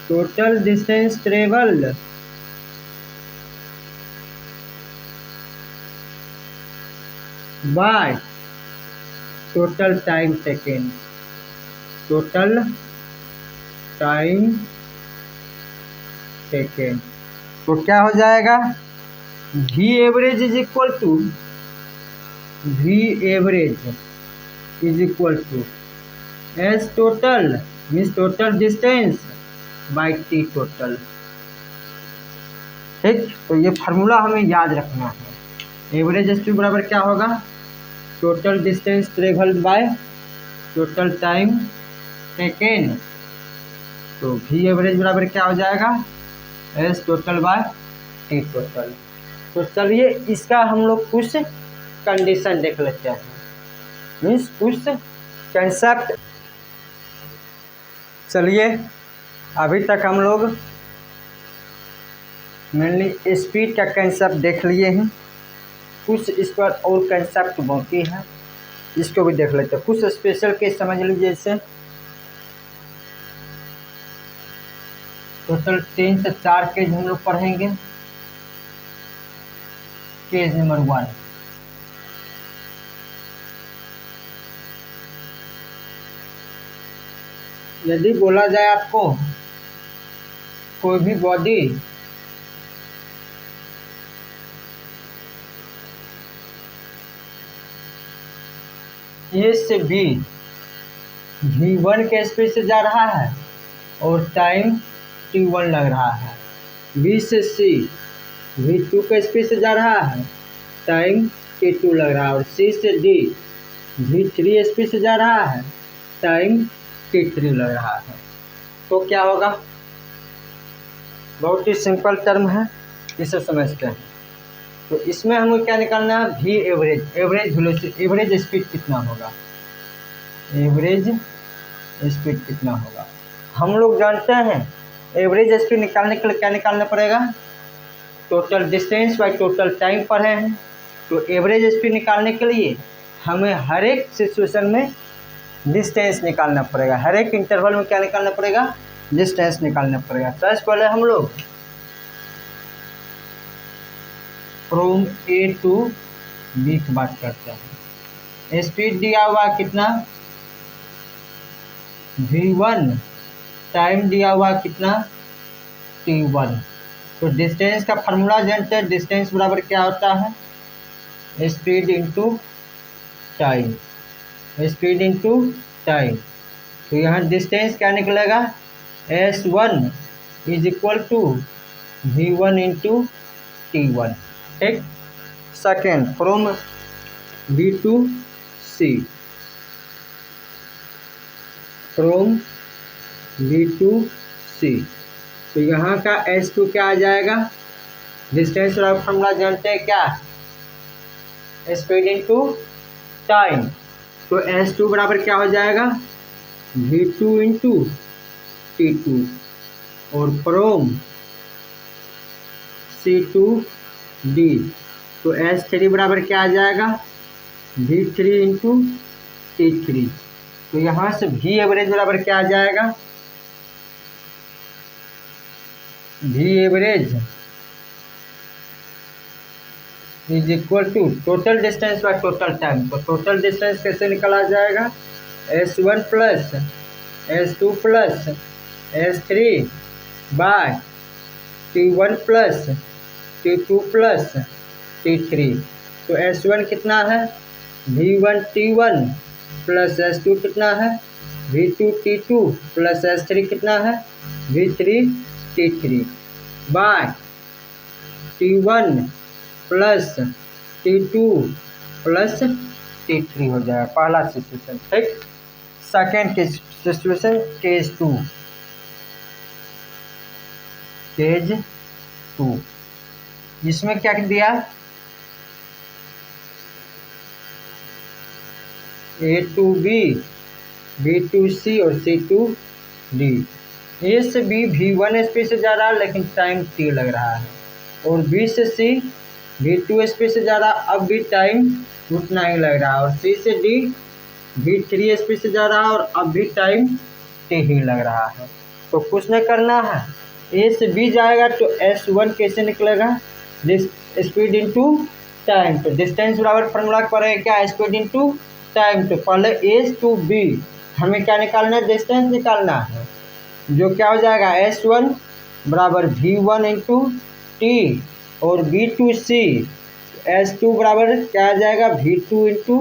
total distance travelled by total time taken. Total time taken तो क्या हो जाएगा? V average is equal to S total means total distance by T total. ठीक, तो ये formula हमें याद रखना है। एवरेज स्पीड बराबर क्या होगा? Total distance travelled by total time taken. तो वी एवरेज बराबर क्या हो जाएगा? S total by T total. तो चलिए इसका हम लोग कुछ कंडीशन देख लेते हैं, मीन्स कुछ कंसेप्ट। चलिए अभी तक हम लोग मेनली स्पीड का कंसेप्ट देख लिए हैं, कुछ इस पर और कंसेप्ट बाकी है। इसको भी देख लेते हैं। कुछ स्पेशल केस समझ लीजिए। जैसे टोटल 3 से 4 केस हम लोग पढ़ेंगे। केस नंबर 1, यदि बोला जाए आपको कोई भी बॉडी ए से बी V1 के स्पीड से जा रहा है और टाइम T1 लग रहा है, B से C V2 के स्पीड से जा रहा है, टाइम T2 लग रहा है, और C से D V3 स्पीड से जा रहा है, टाइम T3 लग रहा है। तो क्या होगा? बहुत ही सिंपल टर्म है, इसे समझते हैं। तो इसमें हमें क्या निकालना है? V average, average velocity, average speed कितना होगा, एवरेज स्पीड कितना होगा। हम लोग जानते हैं एवरेज स्पीड निकालने के लिए क्या निकालना पड़ेगा? Total distance by total time पढ़े हैं। तो एवरेज स्पीड निकालने के लिए हमें हर एक सिचुएशन में डिस्टेंस निकालना पड़ेगा, हर एक इंटरवल में क्या निकालना पड़ेगा? डिस्टेंस निकालना पड़ेगा। सबसे पहले हम लोग फ्रॉम A टू B की बात करते हैं। स्पीड दिया हुआ कितना? V1, टाइम दिया हुआ कितना? T1। तो डिस्टेंस का फार्मूला जानते हैं, डिस्टेंस बराबर क्या होता है? Speed into time, speed into time. तो यहाँ डिस्टेंस क्या निकलेगा? S1 is equal to V1 into T1। ठीक। Second, from B to C, from B to C। तो यहाँ का S2 क्या आ जाएगा? डिस्टेंस का फॉर्मूला जानते हैं क्या? Speed into time. तो S2 बराबर क्या हो जाएगा? V2 into T2। और फ्रॉम C टू D, तो S3 बराबर क्या आ जाएगा? V3 into T3। तो यहाँ से V एवरेज बराबर क्या आ जाएगा? V average is equal to total distance by total time. तो टोटल डिस्टेंस कैसे निकाला जाएगा? S1 plus S2 plus S3 by T1 plus T2 plus T3। तो S1 कितना है? V1 T1 प्लस S2 कितना है? V2 T2 प्लस S3 कितना है? V3 T3 by T1 plus T2 plus T3 हो जाएगा पहला सिचुएशन। ठीक। सेकेंड सिचुएशन केस 2, केस 2, इसमें क्या दिया? A to B, B to C और C टू D। A से B V1 स्पीड से जा रहा है लेकिन टाइम T लग रहा है, और B से C V2 स्पीड से जा रहा है, अब भी टाइम उतना ही लग रहा है, और C से D V3 स्पीड से जा रहा है और अब भी टाइम T ही लग रहा है। तो कुछ नहीं करना है, A से B जाएगा तो S1 कैसे निकलेगा? Speed into time. तो डिस्टेंस बराबर फॉर्मूला पड़ेगा क्या? Speed into time. तो पहले A टू B हमें क्या निकालना है? डिस्टेंस निकालना है, जो क्या हो जाएगा? S1 बराबर V1 इंटू T, और B टू C S2 बराबर क्या आ जाएगा? V2 इंटू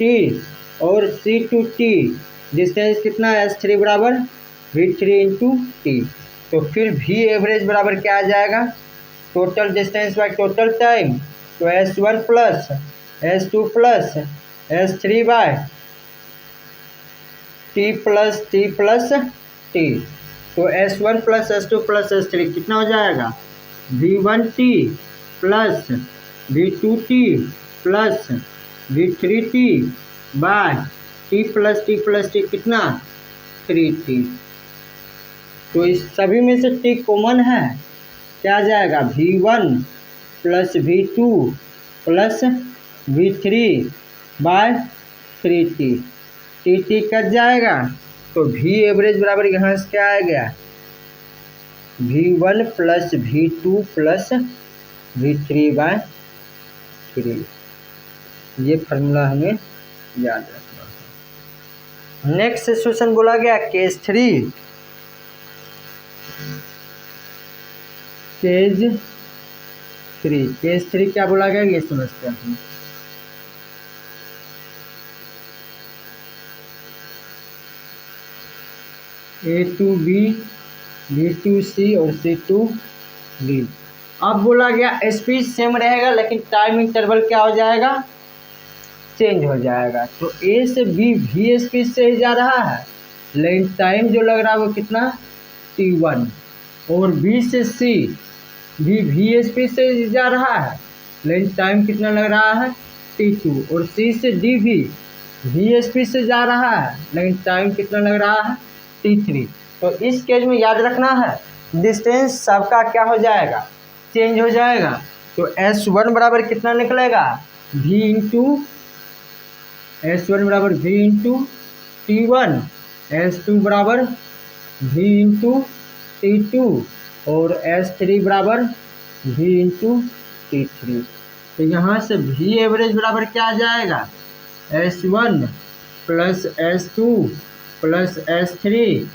T, और C टू T डिस्टेंस कितना है? S3 बराबर V3 इंटू T। तो फिर V एवरेज बराबर क्या आ जाएगा? Total distance by total time. तो S1 plus S2 plus S3 by T plus T plus T। तो S1 plus S2 plus S3 कितना हो जाएगा? V1T plus V2T plus V3T by T plus T कितना? 3T। तो इस सभी में से T कॉमन है, क्या आ जाएगा? V1 plus V2 plus V3 by 3t, T cut जाएगा तो V एवरेज बराबर यहाँ से क्या आ गया, V1 plus V2 plus V3/3। ये फार्मूला हमें याद रखना है। नेक्स्ट सिचुएशन बोला गया केस 3, केस 3 क्या बोला गया ये समझते हैं। A2B, B2C और C2D। अब बोला गया स्पीड सेम रहेगा लेकिन टाइम इंटरवल क्या हो जाएगा, चेंज हो जाएगा। तो A से B V स्पीड से ही जा रहा है लेकिन टाइम जो लग रहा है वो कितना, T1। और B से C भी V स्पीड से जा रहा है लेकिन टाइम कितना लग रहा है, T2। और C से D भी V स्पीड से जा रहा है लेकिन टाइम कितना लग रहा है, T3। तो इस केस में याद रखना है डिस्टेंस सबका क्या हो जाएगा, चेंज हो जाएगा। तो S1 बराबर कितना निकलेगा, V इंटू S1 बराबर V इंटू T1, S2 बराबर V इंटू T2 और S3 बराबर V इंटू T3। तो यहाँ से V एवरेज बराबर क्या आ जाएगा, S1 plus S2 plus S3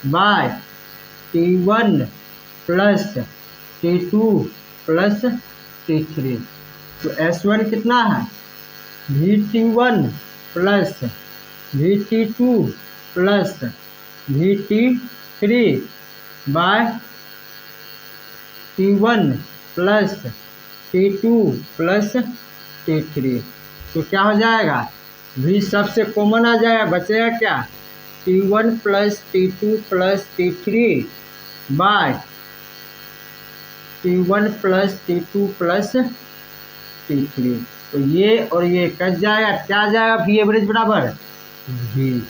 by T1 plus T2 plus T3। तो S1 कितना है, VT1 plus VT2 plus VT3 by T1 plus T2 plus T3। तो क्या हो जाएगा, V सबसे कॉमन आ जाएगा, बचेगा क्या, T1 plus T2 plus T3 by T1 plus T2 plus T3। तो ये और ये कट जाएगा, क्या आ जाएगा, V एवरेज बराबर V।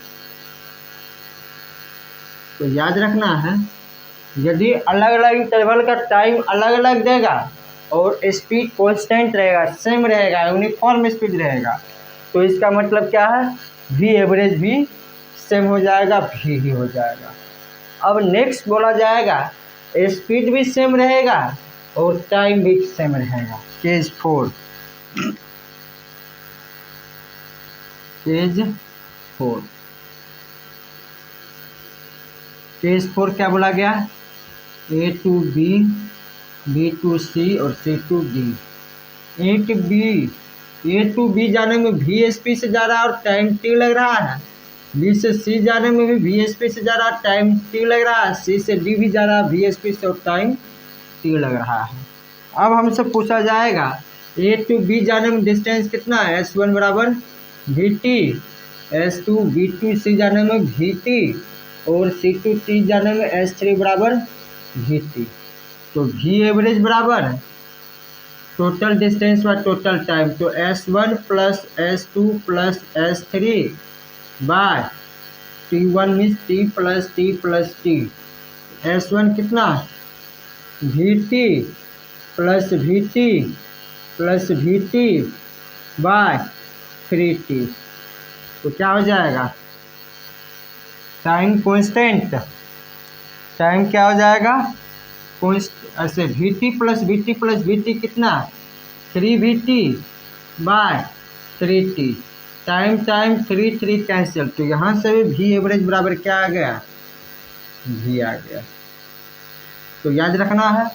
तो याद रखना है यदि अलग अलग इंटरवल का टाइम अलग अलग देगा और स्पीड कांस्टेंट रहेगा, सेम रहेगा, यूनिफॉर्म स्पीड रहेगा, तो इसका मतलब क्या है, V एवरेज भी सेम हो जाएगा, V ही हो जाएगा। अब नेक्स्ट बोला जाएगा स्पीड भी सेम रहेगा और टाइम भी सेम रहेगा। केस 4, केस 4 क्या बोला गया, A2B, B2C और C2D। A2B जाने में V स्पीड से जा रहा है और टाइम T लग रहा है, B से C जाने में भी V स्पीड से जा रहा है, टाइम T लग रहा है, C से D भी जा रहा है V स्पीड से और टाइम T लग रहा है। अब हमसे पूछा जाएगा A2B जाने में डिस्टेंस कितना है, S1 बराबर VT, S2 B2C जाने में VT और C2T जाने में S3 बराबर VT। तो V एवरेज बराबर टोटल डिस्टेंस व टोटल टाइम, तो S1 plus S2 plus S3 by T1 means T plus T। S1 कितना, VT plus VT bye 3T। तो क्या हो जाएगा, टाइम कांस्टेंट, टाइम क्या हो जाएगा, ऐसे VT प्लस VT कितना, 3VT bye 3T। Time 3 cancel, तो यहाँ से भी V एवरेज बराबर क्या आ गया, V आ गया। तो याद रखना है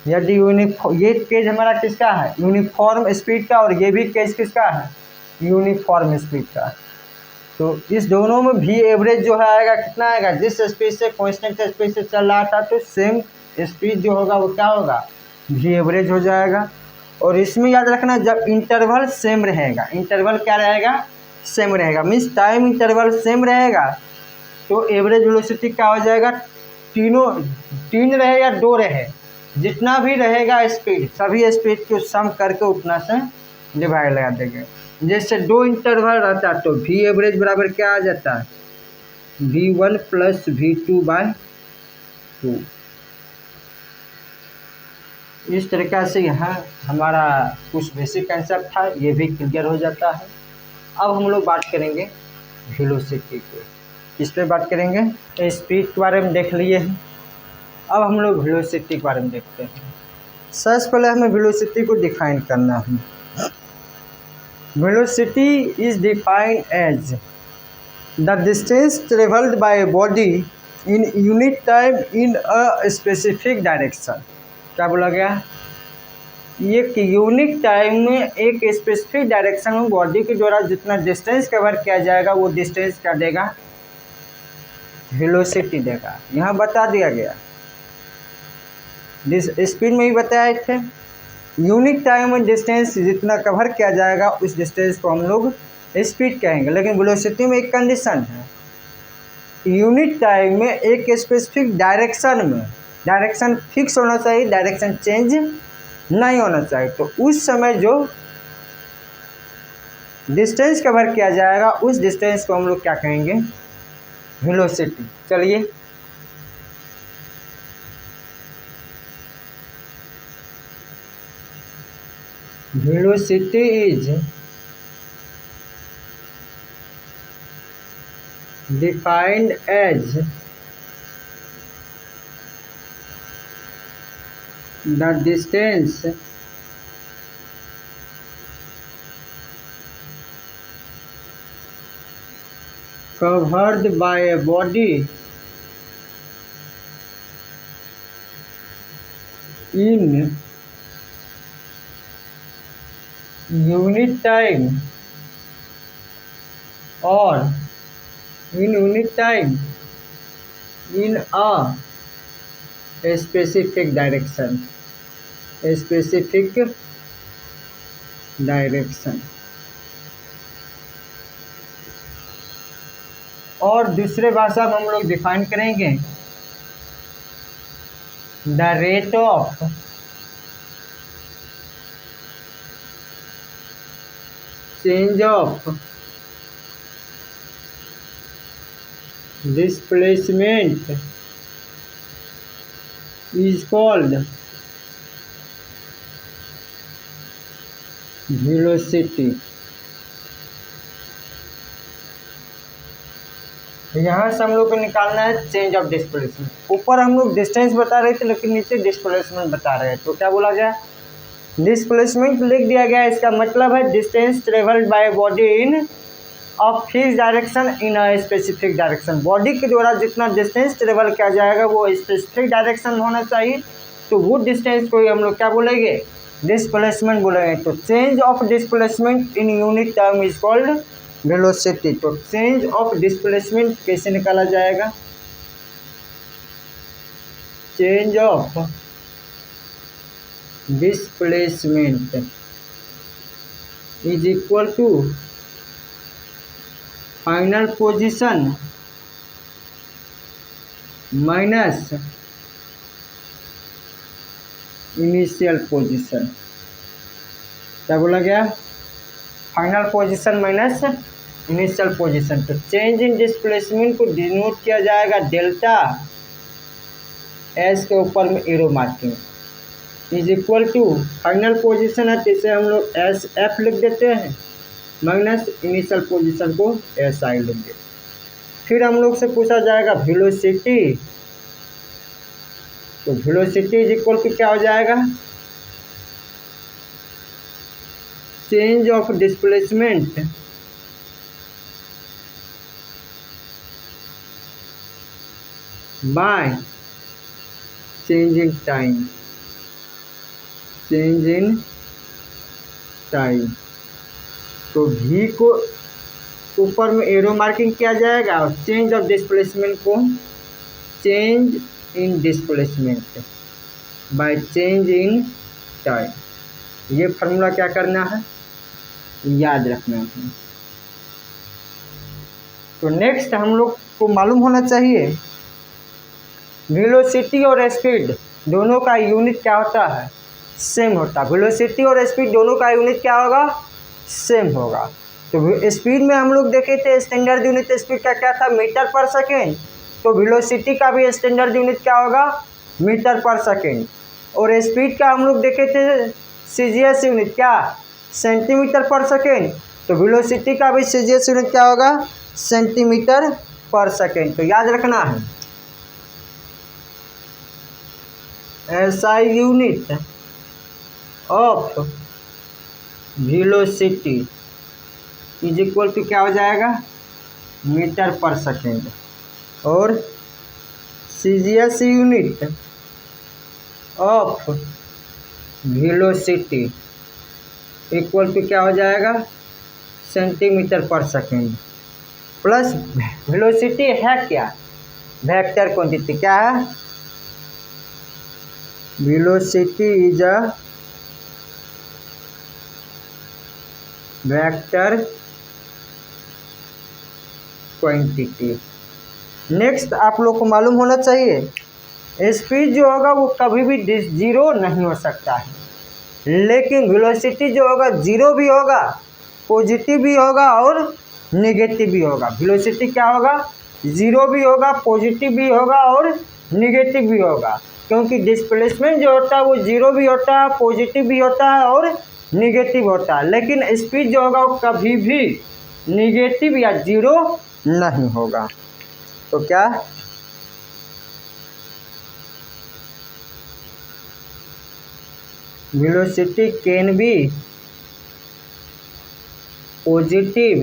यदि ये केस हमारा किसका है, यूनिफॉर्म स्पीड का, और ये भी केस किसका है, यूनिफॉर्म स्पीड का। तो इस दोनों में V एवरेज जो है आएगा कितना आएगा, जिस स्पीड से कांस्टेंट स्पीड से चल रहा था तो सेम स्पीड जो होगा वो क्या होगा, V एवरेज हो जाएगा। और इसमें याद रखना जब इंटरवल सेम रहेगा, इंटरवल क्या रहेगा, सेम रहेगा, मीन्स टाइम इंटरवल सेम रहेगा, तो एवरेज वेलोसिटी क्या हो जाएगा, तीन रहे या 2 रहे, जितना भी रहेगा स्पीड, सभी स्पीड को सम करके उतना से डिवाइड लगा देंगे। जैसे 2 इंटरवल रहता है तो V एवरेज बराबर क्या आ जाता है, V1 प्लस V2/2। इस तरीक़ा से यहाँ हमारा कुछ बेसिक कंसेप्ट था, ये भी क्लियर हो जाता है। अब हम लोग बात करेंगे वेलोसिटी पे। किस पे बात करेंगे? स्पीड के बारे में देख लिए हैं, अब हम लोग वेलोसिटी के बारे में देखते हैं। सबसे पहले हमें वेलोसिटी को डिफाइन करना है। Velocity is defined as the distance travelled by a body in unit time in a specific direction. क्या बोला गया? एक यूनिक टाइम में एक स्पेसिफिक डायरेक्शन में बॉडी के द्वारा जितना डिस्टेंस कवर किया जाएगा वो डिस्टेंस क्या देगा? वेलोसिटी देगा। यहाँ बता दिया गया, स्पीड में ही बताए थे, यूनिक टाइम में डिस्टेंस जितना कवर किया जाएगा उस डिस्टेंस को हम लोग स्पीड कहेंगे। लेकिन वेलोसिटी में एक कंडीशन है, यूनिट टाइम में एक स्पेसिफिक डायरेक्शन में, डायरेक्शन फिक्स होना चाहिए, डायरेक्शन चेंज नहीं होना चाहिए। तो उस समय जो डिस्टेंस कवर किया जाएगा उस डिस्टेंस को हम लोग क्या कहेंगे? वेलोसिटी। चलिए velocity is defined as the distance covered by a body in unit time or in unit time in a specific direction, a specific direction। और दूसरे भाषा में हम लोग डिफाइन करेंगे the rate of change of displacement is called velocity। यहाँ से हम लोग को निकालना है चेंज ऑफ डिस्प्लेसमेंट। ऊपर हम लोग डिस्टेंस बता रहे थे लेकिन नीचे डिस्प्लेसमेंट बता रहे हैं, तो क्या बोला गया? डिस्प्लेसमेंट लिख दिया गया, इसका मतलब है distance travelled by body in of fix direction in a specific direction. Body के द्वारा जितना डिस्टेंस ट्रेवल किया जाएगा वो स्पेसिफिक डायरेक्शन होना चाहिए, तो वो डिस्टेंस को हम लोग क्या बोलेंगे? डिस्प्लेसमेंट बोलेंगे। तो change of displacement in unit term is called velocity. तो चेंज ऑफ डिस्प्लेसमेंट कैसे निकाला जाएगा? Change of displacement is equal to final position minus initial position. क्या बोला गया? Final position minus initial position. तो चेंज इन डिस्प्लेसमेंट को denote किया जाएगा डेल्टा एस के ऊपर में arrow marking is equal to final position है तो इसे हम लोग एस एफ लिख देते हैं, माइनस इनिशियल पोजीशन को एस आई लिख देते। फिर हम लोग से पूछा जाएगा वेलोसिटी, तो वेलोसिटी इज इक्वल टू क्या हो जाएगा? Change of displacement by change in time, change in time. तो v को ऊपर में एरो मार्किंग किया जाएगा और चेंज ऑफ डिस्प्लेसमेंट को change in displacement by change in time. ये फार्मूला क्या करना है? याद रखना है। तो नेक्स्ट हम लोग को मालूम होना चाहिए वेलोसिटी और स्पीड दोनों का यूनिट क्या होता है? सेम होता है। वेलोसिटी और स्पीड दोनों का यूनिट क्या होगा? सेम होगा। तो स्पीड में हम लोग देखे थे स्टैंडर्ड यूनिट स्पीड का क्या था? Metre per second. तो वेलोसिटी का भी स्टैंडर्ड यूनिट क्या होगा? Metre per second. और स्पीड का हम लोग देखे थे सीजीएस यूनिट क्या? Centimetre per second. तो वेलोसिटी का भी सीजीएस यूनिट क्या होगा, सेंटीमीटर पर सेकेंड। तो याद रखना है SI unit of velocity is equal to क्या हो जाएगा, मीटर पर सेकेंड। और CGS unit of velocity equal to क्या हो जाएगा, centimetre per second. Plus velocity है क्या, वेक्टर क्वांटिटी क्या है, velocity is a vector quantity. Next आप लोग को मालूम होना चाहिए स्पीड जो होगा वो कभी भी जीरो नहीं हो सकता है, लेकिन वेलोसिटी जो होगा जीरो भी होगा, पॉजिटिव भी होगा और नेगेटिव भी होगा। वेलोसिटी क्या होगा, जीरो भी होगा, पॉजिटिव भी होगा और नेगेटिव भी होगा, क्योंकि डिस्प्लेसमेंट जो होता है वो जीरो भी होता है, पॉजिटिव भी होता है और नेगेटिव होता है। लेकिन स्पीड जो होगा वो कभी भी नेगेटिव या जीरो नहीं होगा। तो क्या velocity can be positive,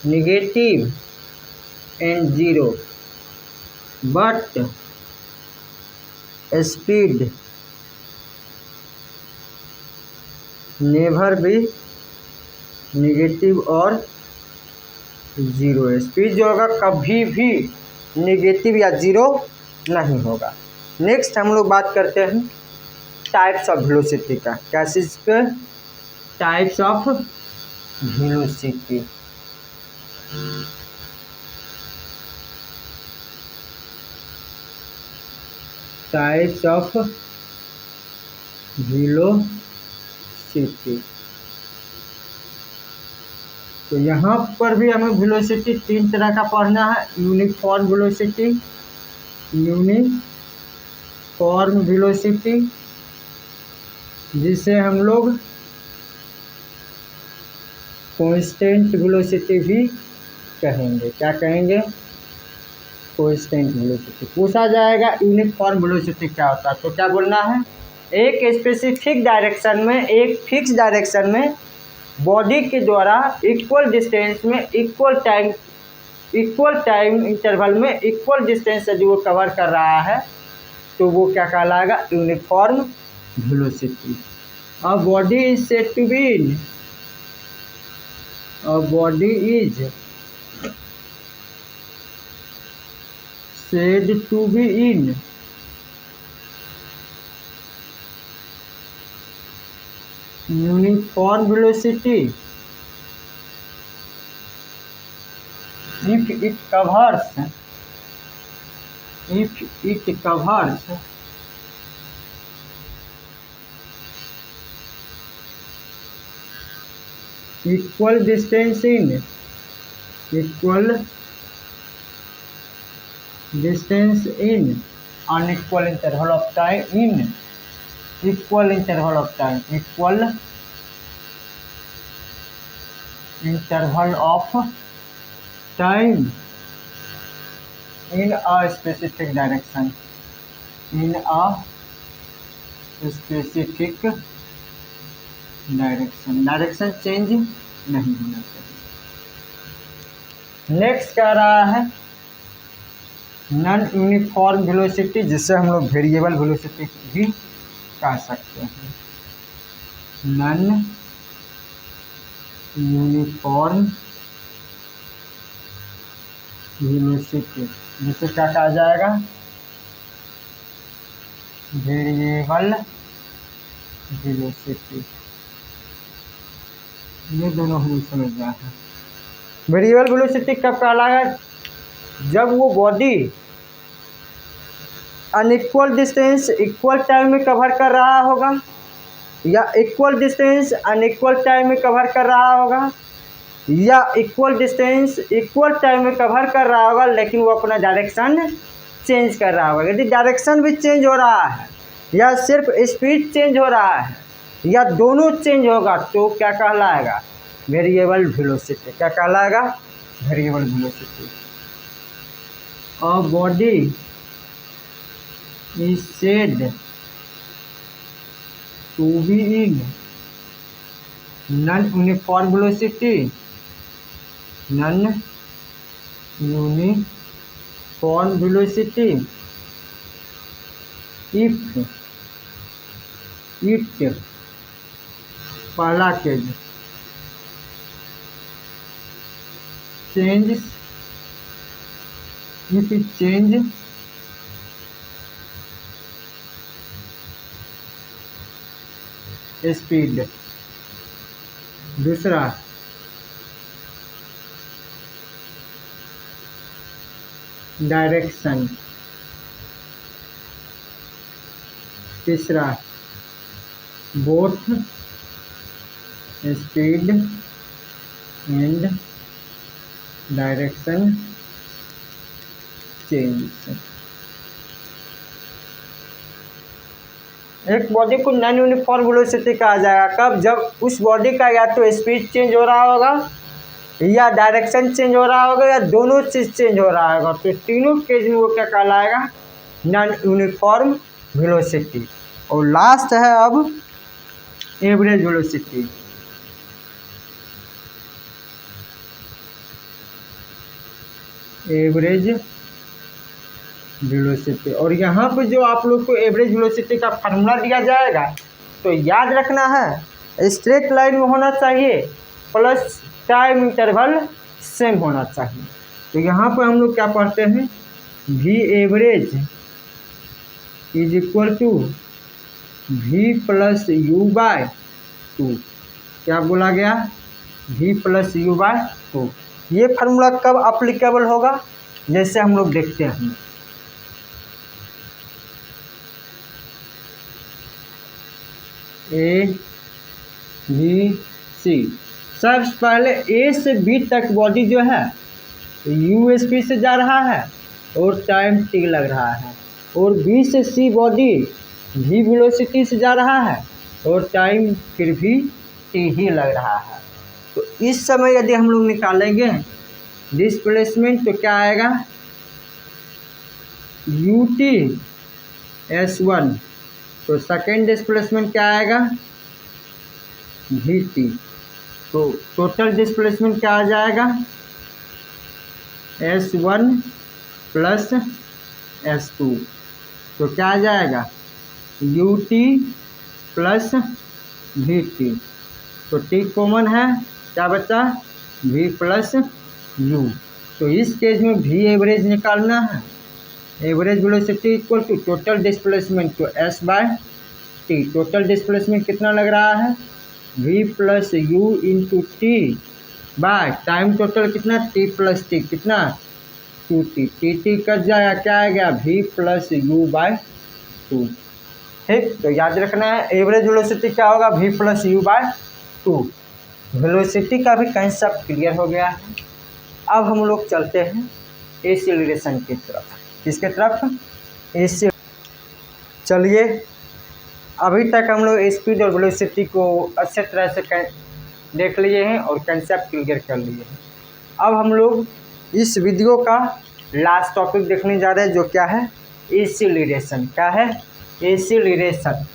negative and zero, but speed never be negative और ज़ीरो। स्पीड जो होगा कभी भी नेगेटिव या ज़ीरो नहीं होगा। नेक्स्ट हम लोग बात करते हैं टाइप्स ऑफ वेलोसिटी का। क्या चीज़ पे, types of velocity. Types of velocity. तो यहाँ पर भी हमें वेलोसिटी तीन तरह का पढ़ना है। यूनिफॉर्म वेलोसिटी, यूनिफॉर्म वेलोसिटी जिसे हम लोग कांस्टेंट वेलोसिटी भी कहेंगे। क्या कहेंगे, कांस्टेंट वेलोसिटी। पूछा जाएगा यूनिफॉर्म वेलोसिटी क्या होता है, तो क्या बोलना है, एक स्पेसिफिक डायरेक्शन में, एक फिक्स डायरेक्शन में बॉडी के द्वारा इक्वल डिस्टेंस में इक्वल टाइम इंटरवल में इक्वल डिस्टेंस से जो वो कवर कर रहा है तो वो क्या कहलाएगा, uniform velocity. A body is said to be in, a body is said to be in uniform velocity if it covers equal distance in unequal interval of time in equal interval of time in a specific direction direction change नहीं होना चाहिए। Next कह रहा है non uniform velocity, जिससे हम लोग variable velocity भी कह सकते हैं। नॉन यूनिफॉर्म वेलोसिटी जिसे क्या कहा जाएगा, वेरिएबल वेलोसिटी। ये दोनों हम समझ रहे हैं। वेरिएबल वेलोसिटी कब कहलाएगा, जब वो body unequal distance equal time में कवर कर रहा होगा, या इक्वल डिस्टेंस अनइक्वल टाइम में कवर कर रहा होगा, या इक्वल डिस्टेंस इक्वल टाइम में कवर कर रहा होगा लेकिन वो अपना डायरेक्शन चेंज कर रहा होगा। यदि डायरेक्शन भी चेंज हो रहा है या सिर्फ स्पीड चेंज हो रहा है या दोनों चेंज होगा तो क्या कहलाएगा, वेरिएबल वेलोसिटी। क्या कहलाएगा? Variable velocity. और body is said to be in non uniform velocity, non uniform velocity if it, पहला केस, changes if it change speed। दूसरा डायरेक्शन। तीसरा both speed and direction change. एक बॉडी को नॉन यूनिफॉर्म वेलोसिटी कहा जाएगा कब? जब उस बॉडी का या तो स्पीड चेंज हो रहा होगा, या डायरेक्शन चेंज हो रहा होगा, या दोनों चीज चेंज हो रहा होगा। तो तीनों केस में वो क्या कहलाएगा? Non uniform velocity. और लास्ट है अब एवरेज वेलोसिटी। Average velocity. और यहाँ पे जो आप लोग को एवरेज वेलोसिटी का फार्मूला दिया जाएगा, तो याद रखना है स्ट्रेट लाइन में होना चाहिए प्लस टाइम इंटरवल सेम होना चाहिए। तो यहाँ पर हम लोग क्या पढ़ते हैं? V average is equal to V plus U by two. क्या बोला गया? V plus U by two. ये फार्मूला कब अप्लीकेबल होगा? जैसे हम लोग देखते हैं ए बी सी। सबसे पहले ए से बी तक बॉडी जो है यू स्पीड से जा रहा है और टाइम टी लग रहा है, और बी से सी बॉडी वी वेलोसिटी से जा रहा है और टाइम फिर भी टी ही लग रहा है। तो इस समय यदि हम लोग निकालेंगे डिस्प्लेसमेंट तो क्या आएगा? U T S one. तो सेकेंड डिस्प्लेसमेंट क्या आएगा? V T. तो टोटल डिस्प्लेसमेंट क्या आ जाएगा? S one plus S two. तो क्या आ जाएगा? U T plus V T. तो टी कॉमन है, क्या बचा? V plus U. तो इस केस में वी एवरेज निकालना है। Average velocity equal to total displacement तो S by T. Total displacement कितना लग रहा है? V plus you into T by time total कितना? टी प्लस टी कितना? Two T. T T cut जाएगा, क्या आ गया? V plus U by two. ठीक, तो याद रखना है एवरेज वेलोसिटी क्या होगा? V plus U by two. Velocity का भी कंसेप्ट क्लियर हो गया है। अब हम लोग चलते हैं एक्सीलरेशन की तरफ। किसके तरफ? एसी। चलिए, अभी तक हम लोग स्पीड और वेलोसिटी को अच्छे तरह से देख लिए हैं और कंसेप्ट क्लियर कर लिए हैं। अब हम लोग इस वीडियो का लास्ट टॉपिक देखने जा रहे हैं, जो क्या है? एक्सीलरेशन। क्या है? एक्सीलरेशन।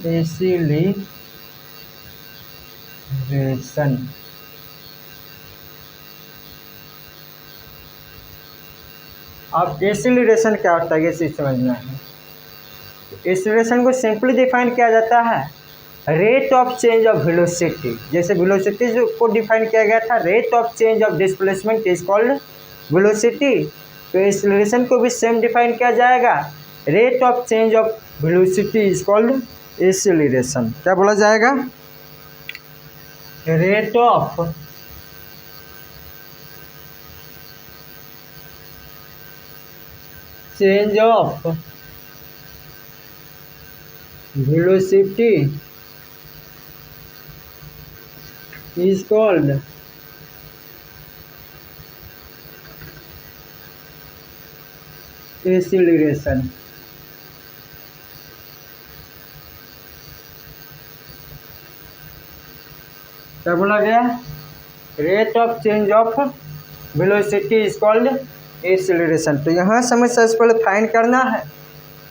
एक्सीलरेशन। अब एक्सीलरेशन क्या होता है ये चीज समझना है। एक्सीलरेशन को सिंपली डिफाइन किया जाता है rate of change of velocity. जैसे वेलोसिटी को डिफाइन किया गया था rate of change of displacement is called velocity, तो एक्सीलरेशन को भी सेम डिफाइन किया जाएगा rate of change of velocity is called acceleration. क्या बोला जाएगा? Rate of change of velocity is called acceleration। क्या बोला गया, rate of change of velocity is called acceleration. तो यहाँ समय सबसे पहले फाइंड करना है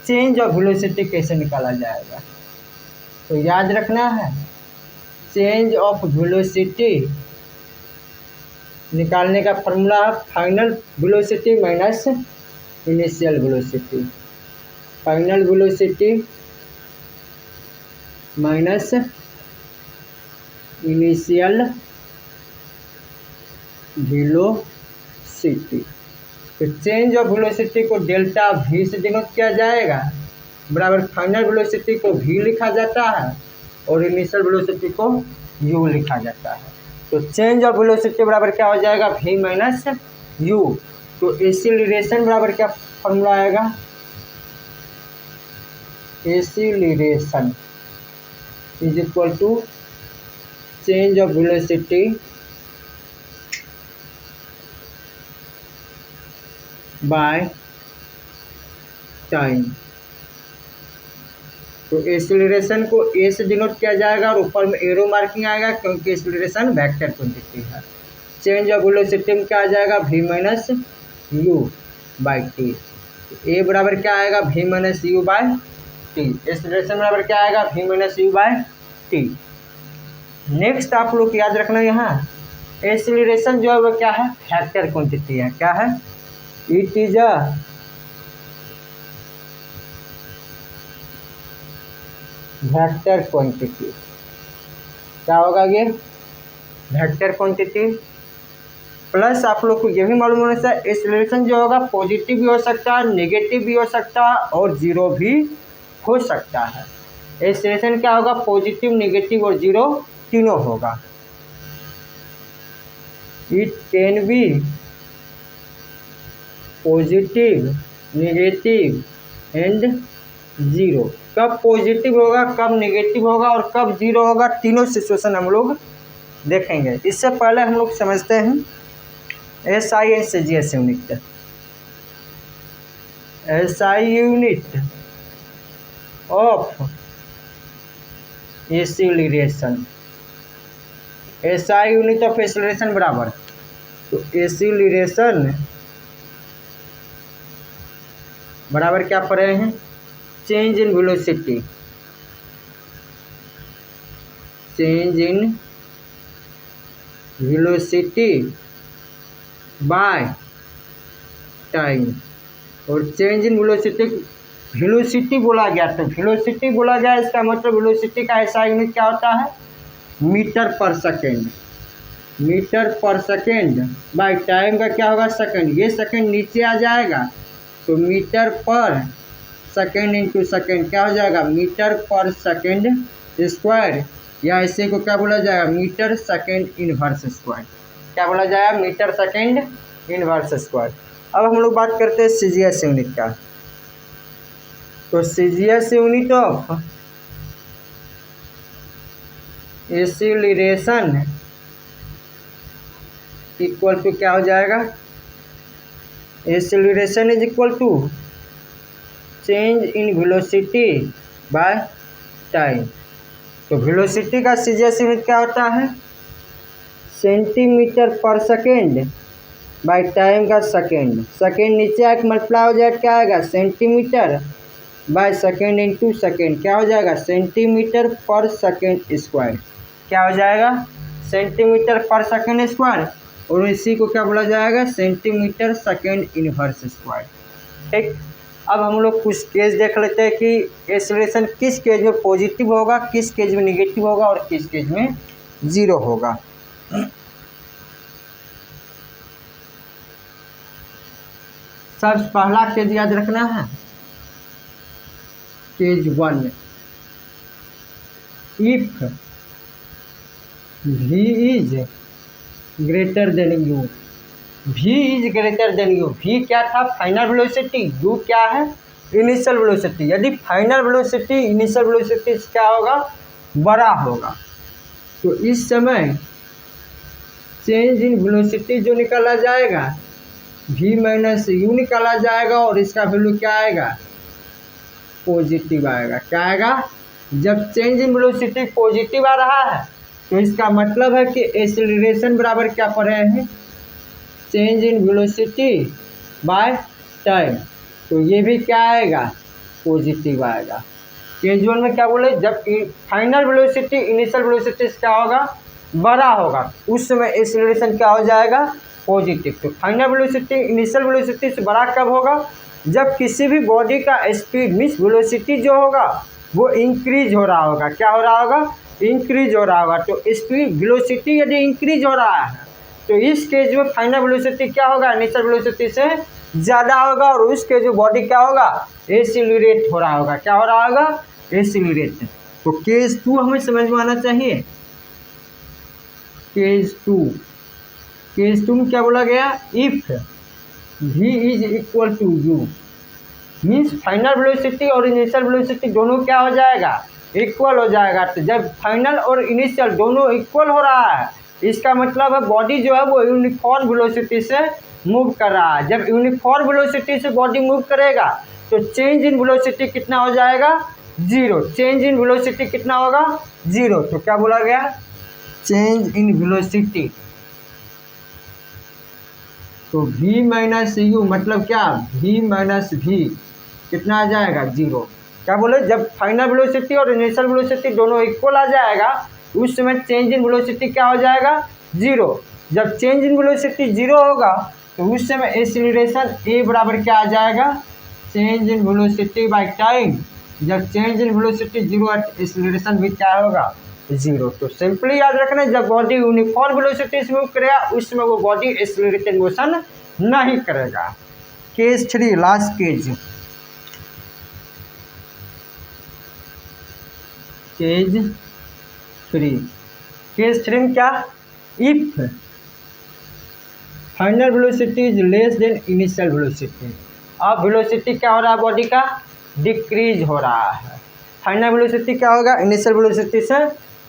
चेंज ऑफ वेलोसिटी कैसे निकाला जाएगा। तो याद रखना है चेंज ऑफ वेलोसिटी निकालने का फॉर्मूला है final velocity minus initial velocity. Final velocity minus initial velocity. तो चेंज ऑफ वेलोसिटी को डेल्टा वी से डिनोट किया जाएगा, बराबर फाइनल वेलोसिटी को वी लिखा जाता है और इनिशियल वेलोसिटी को यू लिखा जाता है। तो चेंज ऑफ वेलोसिटी बराबर क्या हो जाएगा, वी माइनस यू। तो एक्सीलरेशन बराबर क्या फॉर्मूला आएगा, acceleration is equal to change of velocity by time. तो एक्सीलरेशन को ए से डिनोट किया जाएगा और ऊपर में एरो मार्किंग आएगा क्योंकि एक्सीलरेशन वेक्टर क्वांटिटी है। चेंज ऑफ वेलोसिटी में क्या आ जाएगा, we minus U by T. A बराबर क्या आएगा, V minus U by T. Acceleration बराबर क्या आएगा, V minus U by T. Next आप लोग याद रखना यहाँ एक्सीलरेशन जो है वो क्या है, वेक्टर क्वांटिटी है। क्या है, it is a vector quantity. क्या होगा ये, वेक्टर क्वांटिटी। प्लस आप लोग को ये भी मालूम होना चाहिए एक्सीलरेशन जो होगा पॉजिटिव भी हो सकता है, नेगेटिव भी हो सकता है और जीरो भी हो सकता है। एक्सीलरेशन क्या होगा, पॉजिटिव, नेगेटिव और जीरो तीनों होगा। It can be positive, negative and zero. कब पॉजिटिव होगा, कब नेगेटिव होगा और कब जीरो होगा, तीनों सिचुएशन हम लोग देखेंगे। इससे पहले हम लोग समझते हैं SI and CGS unit. SI unit of acceleration, SI unit of acceleration बराबर, तो एक्सीलरेशन बराबर क्या पढ़ रहे हैं, change in velocity, change in velocity by time. और चेंज इन वेलोसिटी, वेलोसिटी बोला गया तो वेलोसिटी बोला गया इसका मतलब वेलोसिटी का ऐसा यूनिट क्या होता है, metre per second. Metre per second by time का क्या होगा, सेकेंड। ये सेकेंड नीचे आ जाएगा तो metre per second into second क्या हो जाएगा, मीटर पर सेकेंड स्क्वायर, या इसे को क्या बोला जाएगा, मीटर सेकेंड इनवर्स स्क्वायर। क्या बोला जाएगा, मीटर सेकेंड इनवर्स स्क्वायर। अब हम लोग बात करते हैं CGS यूनिट का। तो CGS unit of acceleration equal to क्या हो जाएगा, acceleration is equal to change in velocity by time. तो वेलोसिटी का CGS यूनिट क्या होता है, centimetre per second by time का सेकेंड। सेकेंड नीचे आके मल्टीप्लाई हो जाएगा, क्या आएगा, centimetre by second into second, क्या हो जाएगा, सेंटीमीटर पर सेकेंड स्क्वायर। क्या हो जाएगा, सेंटीमीटर पर सेकेंड स्क्वायर, और इसी को क्या बोला जाएगा, सेंटीमीटर सेकेंड इनवर्स स्क्वायर। ठीक, अब हम लोग कुछ केस देख लेते हैं कि एक्सीलरेशन किस केस में पॉजिटिव होगा, किस केस में निगेटिव होगा और किस केस में जीरो होगा। सबसे पहला केस याद रखना है, case 1, if V is greater than you. V is greater than you, V क्या था, फाइनल वेलोसिटी, U क्या है, इनिशियल वेलोसिटी। यदि फाइनल वेलोसिटी इनिशियल वेलोसिटी से क्या होगा, बड़ा होगा, तो इस समय चेंज इन वेलोसिटी जो निकाला जाएगा V माइनस यू निकाला जाएगा और इसका वैल्यू क्या आएगा, पॉजिटिव आएगा। क्या आएगा, जब चेंज इन वेलोसिटी पॉजिटिव आ रहा है तो इसका मतलब है कि एक्सीलरेशन बराबर क्या पढ़ रहे हैं, change in velocity by time. तो ये भी क्या आएगा, पॉजिटिव आएगा। कैजुअल में क्या बोले, जब फाइनल वेलोसिटी इनिशियल वेलोसिटी से क्या होगा, बड़ा होगा, उस समय एक्सीलरेशन क्या हो जाएगा, पॉजिटिव। तो फाइनल वेलोसिटी इनिशियल वेलोसिटी से बड़ा कब होगा, जब किसी भी बॉडी का स्पीड मीन्स वेलोसिटी जो होगा वो इंक्रीज हो रहा होगा। क्या हो रहा होगा, इंक्रीज हो रहा होगा। तो स्पीड वेलोसिटी यदि इंक्रीज हो रहा है तो इस केस में फाइनल वेलोसिटी क्या होगा, इनिशियल वेलोसिटी से ज़्यादा होगा, और उसके जो बॉडी क्या होगा, एक्सीलरेट हो रहा होगा। क्या हो रहा होगा, एक्सीलरेट। तो केस 2 हमें समझ में आना चाहिए। केस 2 में क्या बोला गया, if v is equal to u means final velocity और इनिशियल वेलोसिटी दोनों क्या हो जाएगा, इक्वल हो जाएगा। तो जब फाइनल और इनिशियल दोनों इक्वल हो रहा है, इसका मतलब है बॉडी जो है वो यूनिफॉर्म वेलोसिटी से मूव कर रहा है। जब यूनिफॉर्म वेलोसिटी से बॉडी मूव करेगा तो चेंज इन वेलोसिटी कितना हो जाएगा, 0। चेंज इन वेलोसिटी कितना होगा, 0। तो क्या बोला गया, चेंज इन वेलोसिटी। तो v माइनस यू मतलब क्या, v माइनस v कितना आ जाएगा, 0। क्या बोले, जब फाइनल वेलोसिटी और इनिशियल वेलोसिटी दोनों इक्वल आ जाएगा उस समय चेंज इन वेलोसिटी क्या हो जाएगा, 0। जब चेंज इन वेलोसिटी 0 होगा तो उस समय एक्सीलरेशन a बराबर क्या आ जाएगा, change in velocity by time. जब चेंज इन वेलोसिटी 0 एक्सीलरेशन भी क्या होगा, 0। तो सिंपली याद रखना, जब बॉडी यूनिफॉर्म वेलोसिटी से मूव करेगा उस समय वो बॉडी एक्सीलरेटेड मोशन नहीं करेगा। केस 3 लास्ट केस 3 में क्या, if final velocity is less than initial velocity. अब वेलोसिटी क्या हो रहा है, बॉडी का डिक्रीज हो रहा है। फाइनल वेलोसिटी क्या होगा, इनिशियल वेलोसिटी से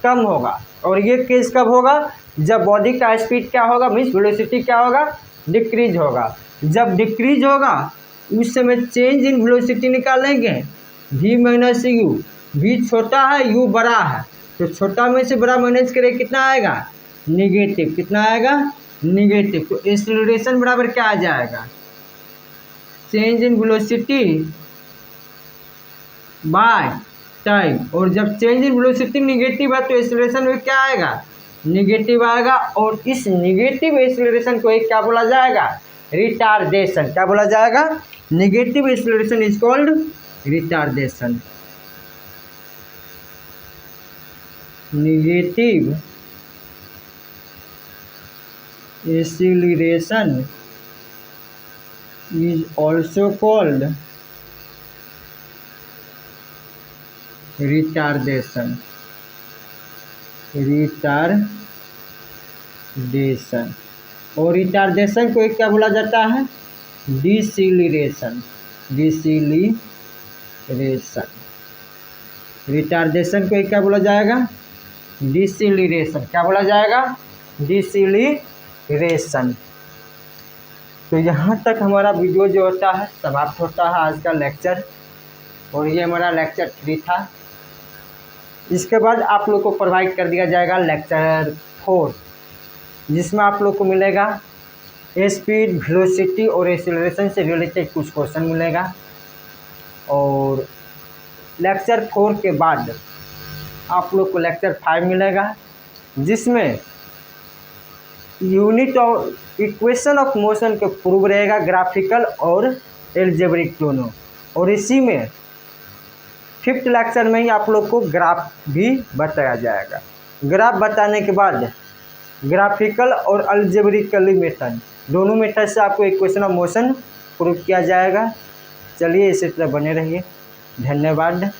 कम होगा। और ये केस कब होगा, जब बॉडी का स्पीड क्या होगा, मीन्स वेलोसिटी क्या होगा, डिक्रीज होगा। जब डिक्रीज होगा उस समय चेंज इन वेलोसिटी निकालेंगे, v माइनस यू। v छोटा है, u बड़ा है, तो छोटा में से बड़ा माइनस करें कितना आएगा, निगेटिव। कितना आएगा, निगेटिव। तो एक्सीलरेशन बराबर क्या आ जाएगा, change in velocity by time. और जब चेंज इन वेलोसिटी निगेटिव है तो एक्सीलरेशन में क्या आएगा, निगेटिव आएगा। और इस निगेटिव एक्सीलरेशन को एक क्या बोला जाएगा, रिटार्डेशन। क्या बोला जाएगा, negative acceleration is called retardation. Negative acceleration is also called retardation। और रिटार्डेशन को एक क्या बोला जाता है, डिसीलरेशन। रिटार्डेशन को एक क्या बोला जाएगा, डिसीलरेशन। क्या बोला जाएगा, डिसीलरेशन। तो यहाँ तक हमारा वीडियो जो होता है समाप्त होता है आज का लेक्चर। और ये हमारा लेक्चर 3 था। इसके बाद आप लोग को प्रोवाइड कर दिया जाएगा लेक्चर 4, जिसमें आप लोग को मिलेगा स्पीड, वेलोसिटी और एक्सीलरेशन से रिलेटेड कुछ क्वेश्चन मिलेगा। और लेक्चर 4 के बाद आप लोग को लेक्चर 5 मिलेगा, जिसमें यूनिट और इक्वेशन ऑफ मोशन के प्रूव रहेगा, ग्राफिकल और एल्जेब्रिक दोनों। और इसी में 5th लेक्चर में ही आप लोग को ग्राफ भी बताया जाएगा। ग्राफ बताने के बाद ग्राफिकल और एल्जेब्रिकली मेथड दोनों मेथड से आपको इक्वेशन ऑफ मोशन प्रूव किया जाएगा। चलिए इसी तरह बने रहिए। धन्यवाद।